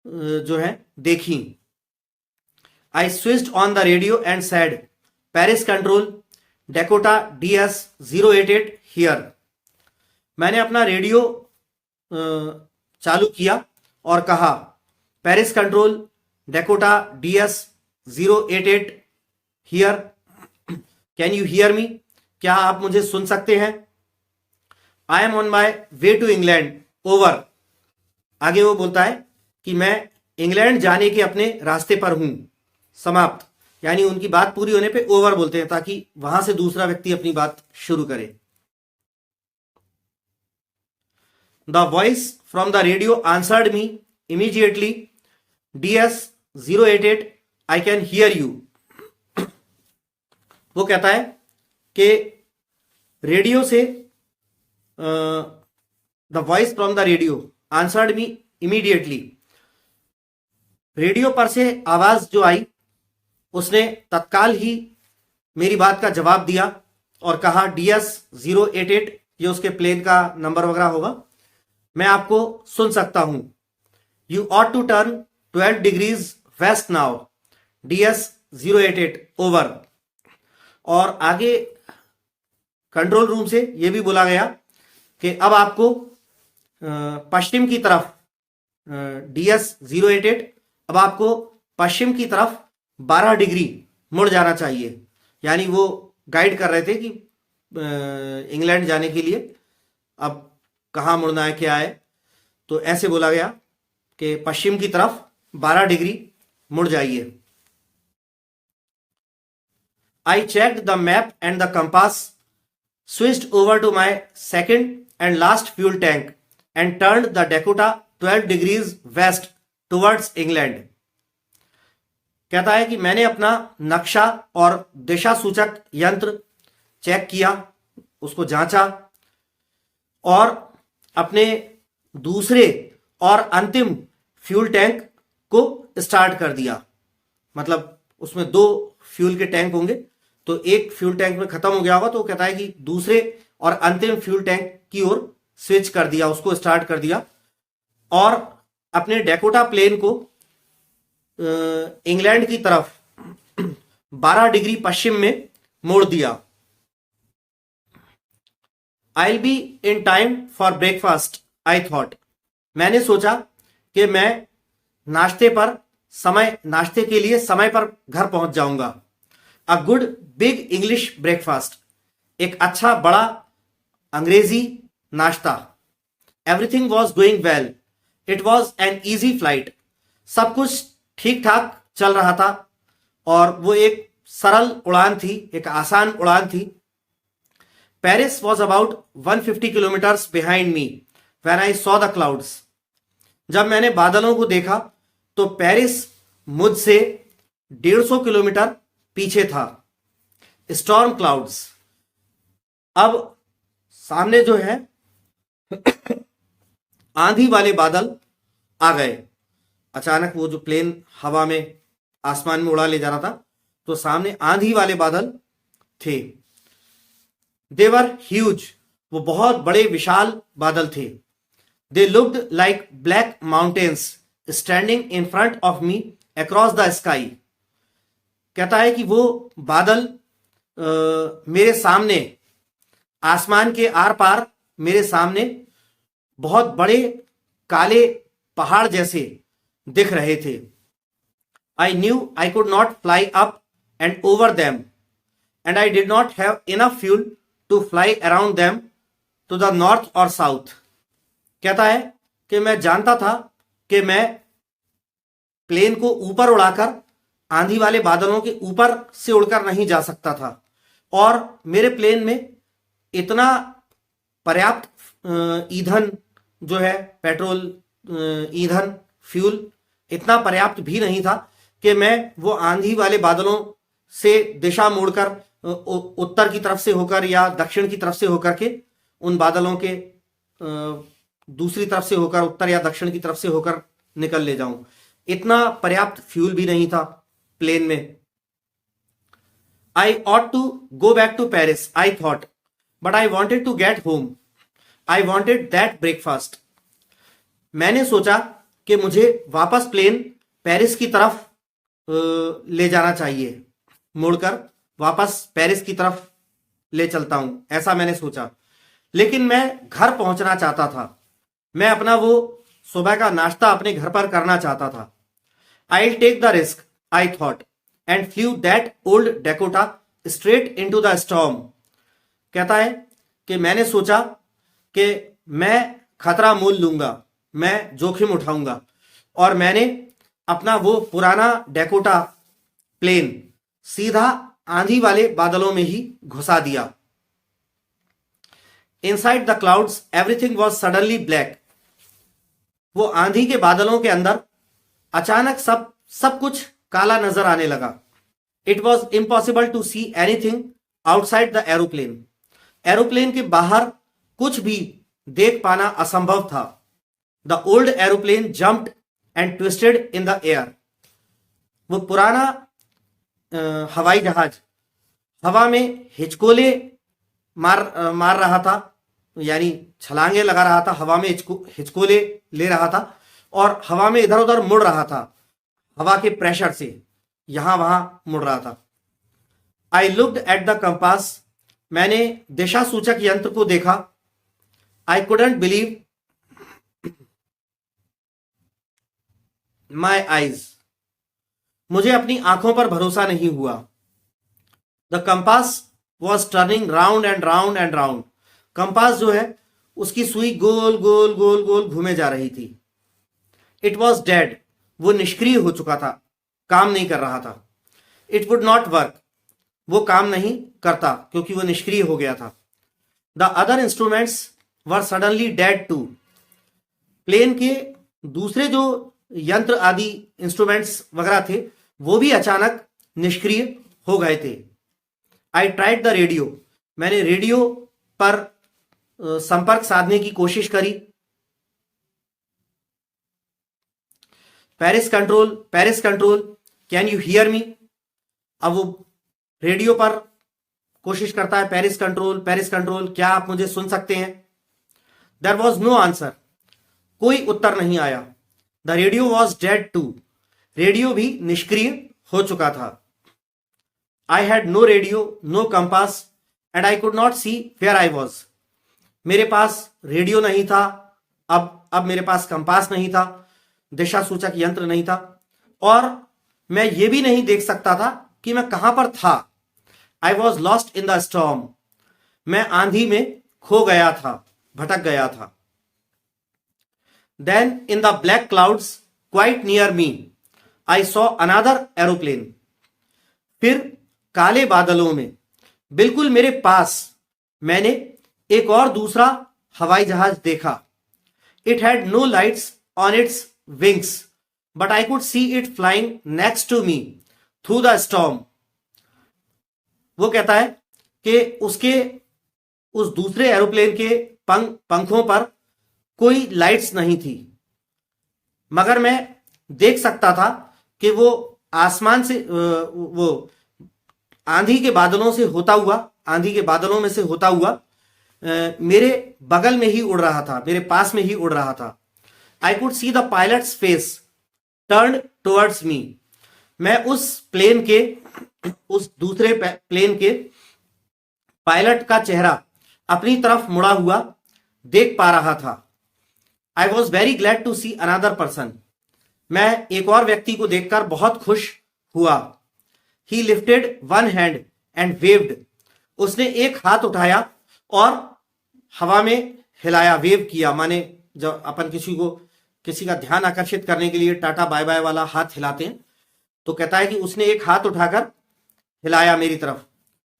जो है देखी। I switched on the radio and said Paris control Dakota DS-088 here. मैंने अपना रेडियो चालू किया और कहा Paris control Dakota DS-088 here, can you hear me? क्या आप मुझे सुन सकते हैं? I am on my way to England over. आगे वो बोलता है कि मैं इंग्लैंड जाने के अपने रास्ते पर हूं, समाप्त। यानी उनकी बात पूरी होने पे ओवर बोलते हैं ताकि वहां से दूसरा व्यक्ति अपनी बात शुरू करे। The voice from the radio answered me immediately DS-088 I can hear you. वो कहता है कि रेडियो से the voice from the radio answered me immediately, radio पर से आवाज जो आई उसने तत्काल ही मेरी बात का जवाब दिया और कहा DS-088, ये उसके प्लेन का नंबर वगैरह होगा, मैं आपको सुन सकता हूं। You ought to turn 12 degrees west now DS-088 over. और आगे कंट्रोल रूम से यह भी बोला गया कि अब आपको पश्चिम की तरफ DS-088, अब आपको पश्चिम की तरफ 12 डिग्री मुड़ जाना चाहिए। यानी वो गाइड कर रहे थे कि इंग्लैंड जाने के लिए अब कहाँ मुड़ना है, क्या है। तो ऐसे बोला गया कि पश्चिम की तरफ 12 डिग्री मुड़ जाइए। I checked the map and the compass, switched over to my second and last fuel tank and turned the Dakota 12 degrees west towards England. कहता है कि मैंने अपना नक्शा और दिशा सूचक यंत्र चेक किया, उसको जांचा और अपने दूसरे और अंतिम फ्यूल टैंक को स्टार्ट कर दिया। मतलब उसमें 2 फ्यूल के टैंक होंगे, तो एक फ्यूल टैंक में खत्म हो गया होगा, तो कहता है कि दूसरे और अंतिम फ्यूल टैंक की ओर स्विच कर दिया, उसको स्टार्ट कर दिया और अपने डेकोटा प्लेन को इंग्लैंड की तरफ 12 डिग्री पश्चिम में मोड़ दिया। I will be in time for breakfast I thought. मैंने सोचा कि मैं नाश्ते के लिए समय पर घर पहुंच जाऊंगा। A good big English breakfast, एक अच्छा बड़ा अंग्रेजी नाश्ता। Everything was going well, it was an easy flight. सब कुछ ठीक ठाक चल रहा था और वो एक सरल उड़ान थी, एक आसान उड़ान थी। Paris was about 150 kilometres behind me when I saw the clouds. जब मैंने बादलों को देखा तो पेरिस मुझसे 150 किलोमीटर पीछे था। स्टॉर्म क्लाउड्स, अब सामने जो है आंधी वाले बादल आ गए। अचानक वो जो प्लेन हवा में आसमान में उड़ा ले जा रहा था, तो सामने आंधी वाले बादल थे। दे वर ह्यूज, वो बहुत बड़े विशाल बादल थे। They looked like black mountains standing in front of me across the sky. कहता है कि वो बादल मेरे सामने, आसमान के आर पार मेरे सामने बहुत बड़े काले पहाड़ जैसे दिख रहे थे। I knew I could not fly up and over them and I did not have enough fuel to fly around them to the north or south. कहता है कि मैं जानता था कि मैं प्लेन को ऊपर उड़ाकर आंधी वाले बादलों के ऊपर से उड़कर नहीं जा सकता था और मेरे प्लेन में इतना पर्याप्त ईंधन जो है, पेट्रोल, ईंधन, फ्यूल इतना पर्याप्त भी नहीं था कि मैं वो आंधी वाले बादलों से दिशा मोड़कर उत्तर की तरफ से होकर या दक्षिण की तरफ से होकर के उन बादलों के दूसरी तरफ से होकर उत्तर या दक्षिण की तरफ से होकर निकल ले जाऊं। इतना पर्याप्त फ्यूल भी नहीं था, प्लेन में। I ought to go back to Paris I thought, but I wanted to get home, I wanted that breakfast. मैंने सोचा कि मुझे वापस प्लेन पेरिस की तरफ ले जाना चाहिए, मुड़कर वापस पेरिस की तरफ ले चलता हूं, ऐसा मैंने सोचा। लेकिन मैं घर पहुंचना चाहता था, मैं अपना वो सुबह का नाश्ता अपने घर पर करना चाहता था। I take the risk I thought and flew that old Dakota straight into the storm. कहता है कि मैंने सोचा कि मैं खतरा मोल लूंगा, मैं जोखिम उठाऊंगा, और मैंने अपना वो पुराना डेकोटा प्लेन सीधा आंधी वाले बादलों में ही घुसा दिया। Inside the clouds everything was suddenly black. वो आंधी के बादलों के अंदर अचानक सब कुछ काला नजर आने लगा। It was impossible to see anything outside the aeroplane. Aeroplane के बाहर कुछ भी देख पाना असंभव था। The old aeroplane jumped and twisted in the air. वो पुराना हवाई जहाज हवा में हिचकोले मार रहा था, यानी छलांगे लगा रहा था, हवा में हिचकोले ले रहा था और हवा में इधर उधर मुड़ रहा था, हवा के प्रेशर से यहां वहां मुड़ रहा था। I looked at the compass. मैंने दिशा सूचक यंत्र को देखा। I couldn't believe my eyes. मुझे अपनी आंखों पर भरोसा नहीं हुआ। The compass was turning round and round and round. Compass जो है उसकी सुई गोल गोल गोल गोल घूमे जा रही थी। It was dead. वो निष्क्रिय हो चुका था, काम नहीं कर रहा था। It would not work. वो काम नहीं करता क्योंकि वो निष्क्रिय हो गया था। The other instruments were suddenly dead too. Plane के दूसरे जो यंत्र आदि इंस्ट्रूमेंट्स वगैरह थे वो भी अचानक निष्क्रिय हो गए थे। I tried the radio. मैंने रेडियो पर संपर्क साधने की कोशिश करी। Paris control can you hear मी। अब वो रेडियो पर कोशिश करता है, पेरिस कंट्रोल क्या आप मुझे सुन सकते हैं। There was no answer. कोई उत्तर नहीं आया। The radio was dead too. Radio भी निष्क्रिय हो चुका था। I had no radio, no compass and I could not see where I was. मेरे पास रेडियो नहीं था, अब मेरे पास कंपास नहीं था, दिशा सूचक यंत्र नहीं था, और मैं ये भी नहीं देख सकता था कि मैं कहां पर था। I was lost in the storm. मैं आंधी में खो गया था, भटक गया था। Then in the black clouds quite near me I saw another aeroplane. फिर काले बादलों में बिल्कुल मेरे पास मैंने एक और दूसरा हवाई जहाज देखा। It had no lights on its wings but I could see it flying next to me through the storm. वो कहता है कि उसके उस दूसरे एरोप्लेन के पंखों पर कोई लाइट्स नहीं थी, मगर मैं देख सकता था कि वो आसमान से वो आंधी के बादलों में से होता हुआ मेरे बगल में ही उड़ रहा था, मेरे पास में ही उड़ रहा था। I could see the pilots face turn towards me. मैं उस दूसरे प्लेन के पायलट का चेहरा अपनी तरफ मुड़ा हुआ देख पा रहा था। I was very glad to see another person. मैं एक और व्यक्ति को देखकर बहुत खुश हुआ। He lifted one hand and waved. उसने एक हाथ उठाया और हवा में हिलाया, वेव किया, माने जब अपन किसी का ध्यान आकर्षित करने के लिए टाटा बाय बाय वाला हाथ हिलाते हैं, तो कहता है कि उसने एक हाथ उठाकर हिलाया मेरी तरफ।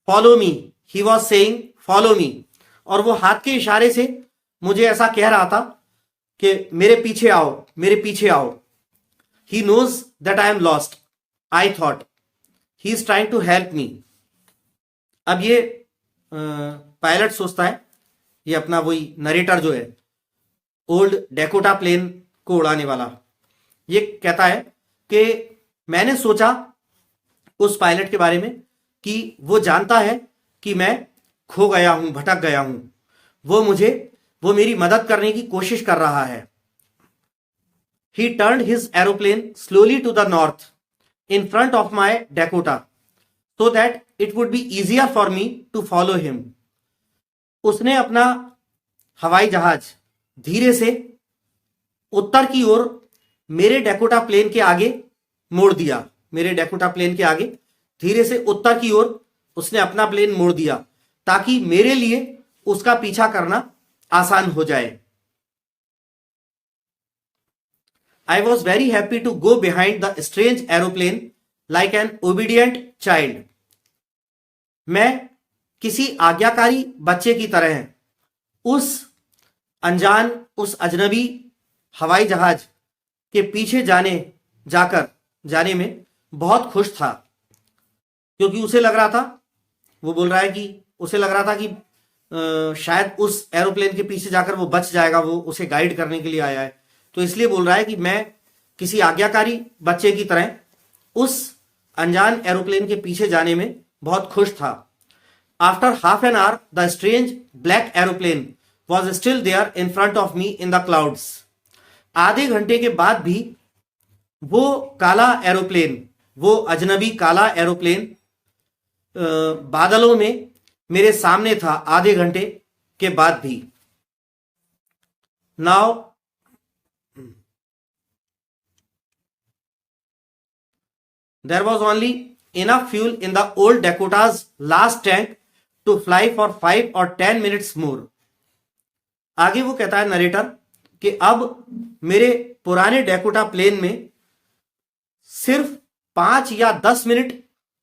Follow me, he was saying follow me. और वो हाथ के इशारे से मुझे ऐसा कह रहा था कि मेरे पीछे आओ, मेरे पीछे आओ। He knows that I am lost I thought he is trying to help me. अब ये पायलट सोचता है, ये अपना वही नरेटर जो है ओल्ड डेकोटा प्लेन को उड़ाने वाला, ये कहता है कि मैंने सोचा उस पायलट के बारे में कि वो जानता है कि मैं खो गया हूं, भटक गया हूं। वो मेरी मदद करने की कोशिश कर रहा है। He turned his aeroplane slowly to the north in front of my Dakota so that it would be easier for me to follow him. उसने अपना हवाई जहाज धीरे से उत्तर की ओर मेरे डैकोटा प्लेन के आगे मोड़ दिया। मेरे डैकोटा प्लेन के आगे धीरे से उत्तर की ओर उसने अपना प्लेन मोड़ दिया ताकि मेरे लिए उसका पीछा करना आसान हो जाए। I was very happy to go behind the strange aeroplane like an obedient child. मैं किसी आज्ञाकारी बच्चे की तरह उस अनजान, उस अजनबी हवाई जहाज के पीछे जाने में बहुत खुश था, क्योंकि उसे लग रहा था, वो बोल रहा है कि उसे लग रहा था कि शायद उस एरोप्लेन के पीछे जाकर वो बच जाएगा, वो उसे गाइड करने के लिए आया है। तो इसलिए बोल रहा है कि मैं किसी आज्ञाकारी बच्चे की तरह उस अनजान एरोप्लेन के पीछे जाने में बहुत खुश था। After half an hour the strange black aeroplane was still there in front of me in the clouds. आधे घंटे के बाद भी वो काला एरोप्लेन, वो अजनबी काला एरोप्लेन बादलों में मेरे सामने था, आधे घंटे के बाद भी। Now there was only enough fuel in the old Dakota's last tank to fly for 5 or 10 minutes more. आगे वो कहता है नरेटर कि अब मेरे पुराने डैकोटा प्लेन में सिर्फ 5 या 10 मिनट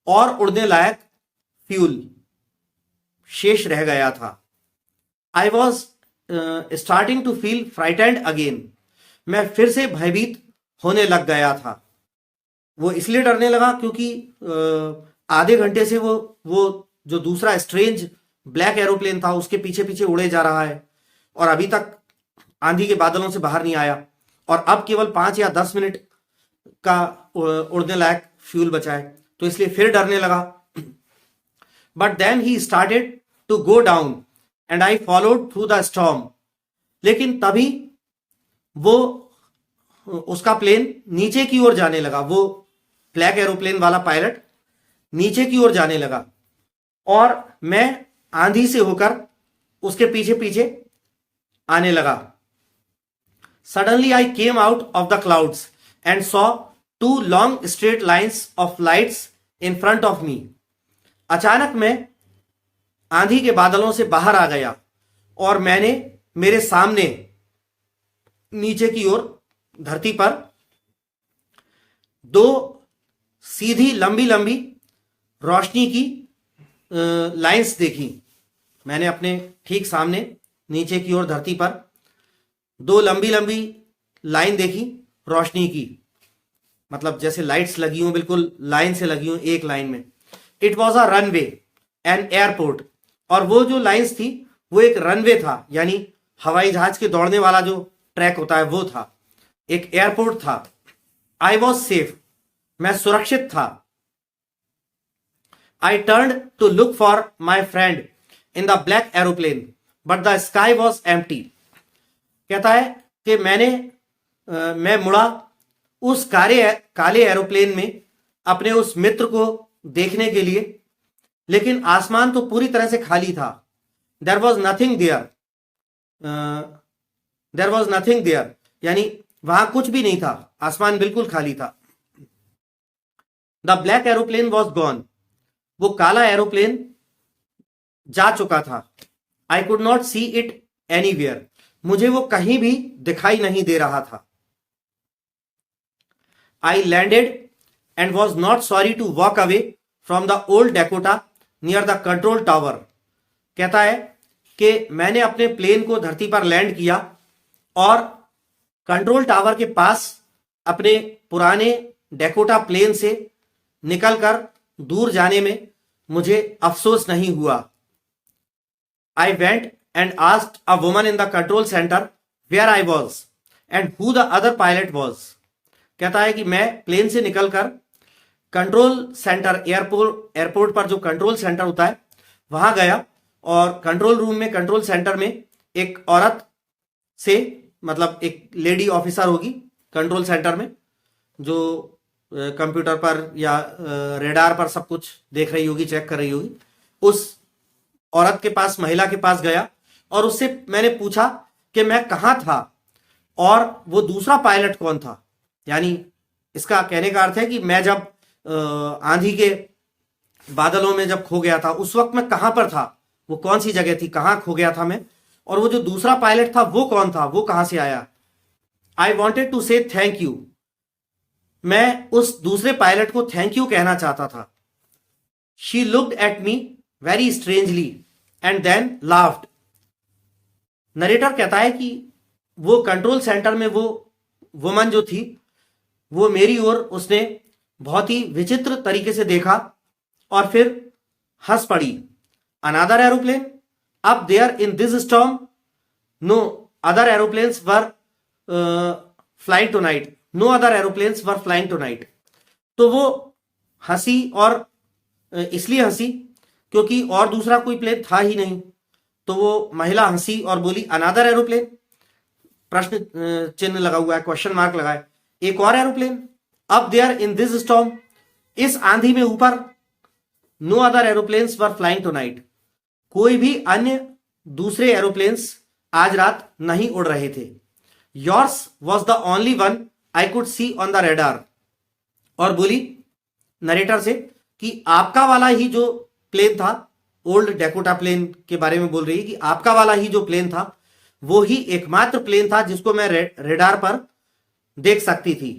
और उड़ने लायक फ्यूल शेष रह गया था। I was starting to feel frightened again. मैं फिर से भयभीत होने लग गया था। वो इसलिए डरने लगा क्योंकि आधे घंटे से वो जो दूसरा स्ट्रेंज ब्लैक एरोप्लेन था उसके पीछे पीछे उड़े जा रहा है और अभी तक आंधी के बादलों से बाहर नहीं आया, और अब केवल 5 या 10 मिनट का उड़ने लायक फ्यूल बचा है, तो इसलिए फिर डरने लगा। But then he started to go down and I followed through the storm. लेकिन तभी वो उसका प्लेन नीचे की ओर जाने लगा। वो ब्लैक एरोप्लेन वाला पायलट नीचे की ओर जाने लगा और मैं आंधी से होकर उसके पीछे पीछे आने लगा। Suddenly I came out of the clouds and saw 2 long straight lines of lights in front of मी। अचानक मैं आंधी के बादलों से बाहर आ गया और मैंने मेरे सामने नीचे की ओर धरती पर 2 सीधी लंबी लंबी रोशनी की लाइंस देखी। मैंने अपने ठीक सामने नीचे की ओर धरती पर 2 लंबी लंबी लाइन देखी रोशनी की, मतलब जैसे लाइट्स लगी हों, बिल्कुल लाइन से लगी हों, एक लाइन में। It was a runway and airport. और वो जो लाइंस थी वो एक रनवे था, यानी हवाई जहाज के दौड़ने वाला जो ट्रैक होता है वो था, एक एयरपोर्ट था। आई वॉज सेफ, मैं सुरक्षित था। I turn to look for my friend in the black aeroplane but the sky was empty. कहता है कि मैं मुड़ा उस काले एरोप्लेन में अपने उस मित्र को देखने के लिए, लेकिन आसमान तो पूरी तरह से खाली था। देयर वॉज नथिंग देयर, यानी वहां कुछ भी नहीं था, आसमान बिल्कुल खाली था। The black aeroplane was gone, वो काला एरोप्लेन जा चुका था। I could not see it anywhere, मुझे वो कहीं भी दिखाई नहीं दे रहा था। I landed and was not sorry to walk away from the old Dakota near the control tower. कहता है कि मैंने अपने प्लेन को धरती पर लैंड किया और कंट्रोल टावर के पास अपने पुराने डैकोटा प्लेन से निकलकर दूर जाने में मुझे अफसोस नहीं हुआ। I went and asked a woman in the control centre where I was and who the other pilot was. कहता है कि मैं प्लेन से निकलकर कंट्रोल सेंटर, एयरपोर्ट पर जो कंट्रोल सेंटर होता है वहां गया, और कंट्रोल रूम में, कंट्रोल सेंटर में एक औरत से, मतलब एक लेडी ऑफिसर होगी कंट्रोल सेंटर में, जो कंप्यूटर पर या रेडार पर सब कुछ देख रही होगी, चेक कर रही होगी। उस औरत के पास, महिला के पास गया और उससे मैंने पूछा कि मैं कहां था और वो दूसरा पायलट कौन था। यानी इसका कहने का अर्थ है कि मैं जब आंधी के बादलों में जब खो गया था उस वक्त मैं कहां पर था, वो कौन सी जगह थी, कहां खो गया था मैं, और वो जो दूसरा पायलट था वो कौन था, वो कहां से आया। आई वॉन्टेड टू से थैंक यू, मैं उस दूसरे पायलट को थैंक यू कहना चाहता था। She looked at me very strangely and then laughed. Narrator कहता है कि वो कंट्रोल सेंटर में वो वुमन जो थी वो मेरी ओर उसने बहुत ही विचित्र तरीके से देखा और फिर हंस पड़ी। Another aeroplane up there in this storm, no other aeroplanes were flying tonight, no other aeroplanes were flying tonight. तो वो हंसी, और इसलिए हंसी क्योंकि और दूसरा कोई प्लेन था ही नहीं। तो वो महिला हंसी और बोली अनदर एरोप्लेन, प्रश्न चिन्ह लगा हुआ है, क्वेश्चन मार्क लगा है, एक और aeroplane. Up there in this storm, इस आंधी में ऊपर, no other aeroplanes were flying tonight, कोई भी अन्य दूसरे एरोप्लेन्स आज रात नहीं उड़ रहे थे। Yours was the only one I could C on the radar, और बोली नरेटर से कि आपका वाला ही जो प्लेन था, ओल्ड डेकोटा प्लेन के बारे में बोल रही है कि आपका वाला ही जो प्लेन था वो ही एकमात्र प्लेन था जिसको मैं रेडार पर देख सकती थी।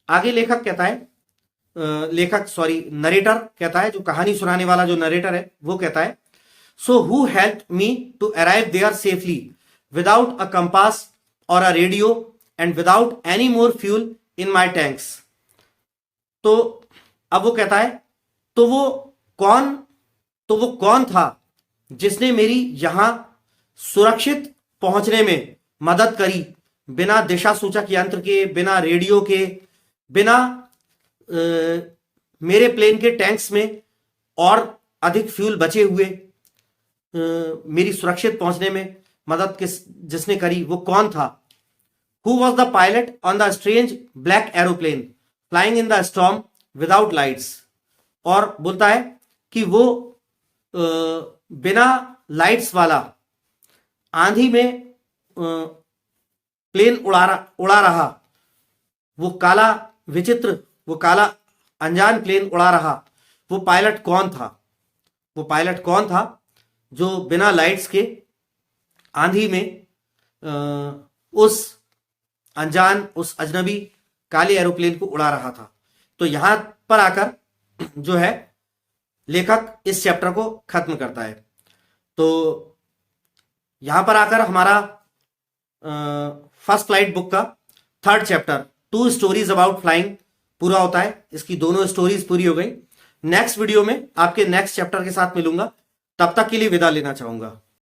आगे लेखक कहता है, नरेटर कहता है, जो कहानी सुनाने वाला जो नरेटर है वो कहता है, so who help me to arrive there safely without a compass or a radio and without any more fuel in my tanks. तो अब वो कहता है तो वो कौन था जिसने मेरी यहां सुरक्षित पहुंचने में मदद करी, बिना दिशा सूचक यंत्र के, बिना रेडियो के, बिना मेरे प्लेन के टैंक्स में और अधिक फ्यूल बचे हुए मेरी सुरक्षित पहुंचने में मदद जिसने करी, वो कौन था। Who was the pilot on the strange black aeroplane flying in the storm without lights. और बोलता है कि वो बिना लाइट्स वाला आंधी में प्लेन उड़ा रहा, वो काला विचित्र, वो काला अनजान प्लेन उड़ा रहा, वो पायलट कौन था। वो पायलट कौन था जो बिना लाइट्स के आंधी में उस अनजान, उस अजनबी काले एरोप्लेन को उड़ा रहा था। तो यहां पर आकर जो है लेखक इस चैप्टर को खत्म करता है। तो यहां पर आकर हमारा फर्स्ट फ्लाइट बुक का third chapter 2 stories about flying पूरा होता है। इसकी दोनों स्टोरीज पूरी हो गई। नेक्स्ट वीडियो में आपके नेक्स्ट चैप्टर के साथ मिलूंगा। तब तक के लिए विदा लेना चाहूंगा।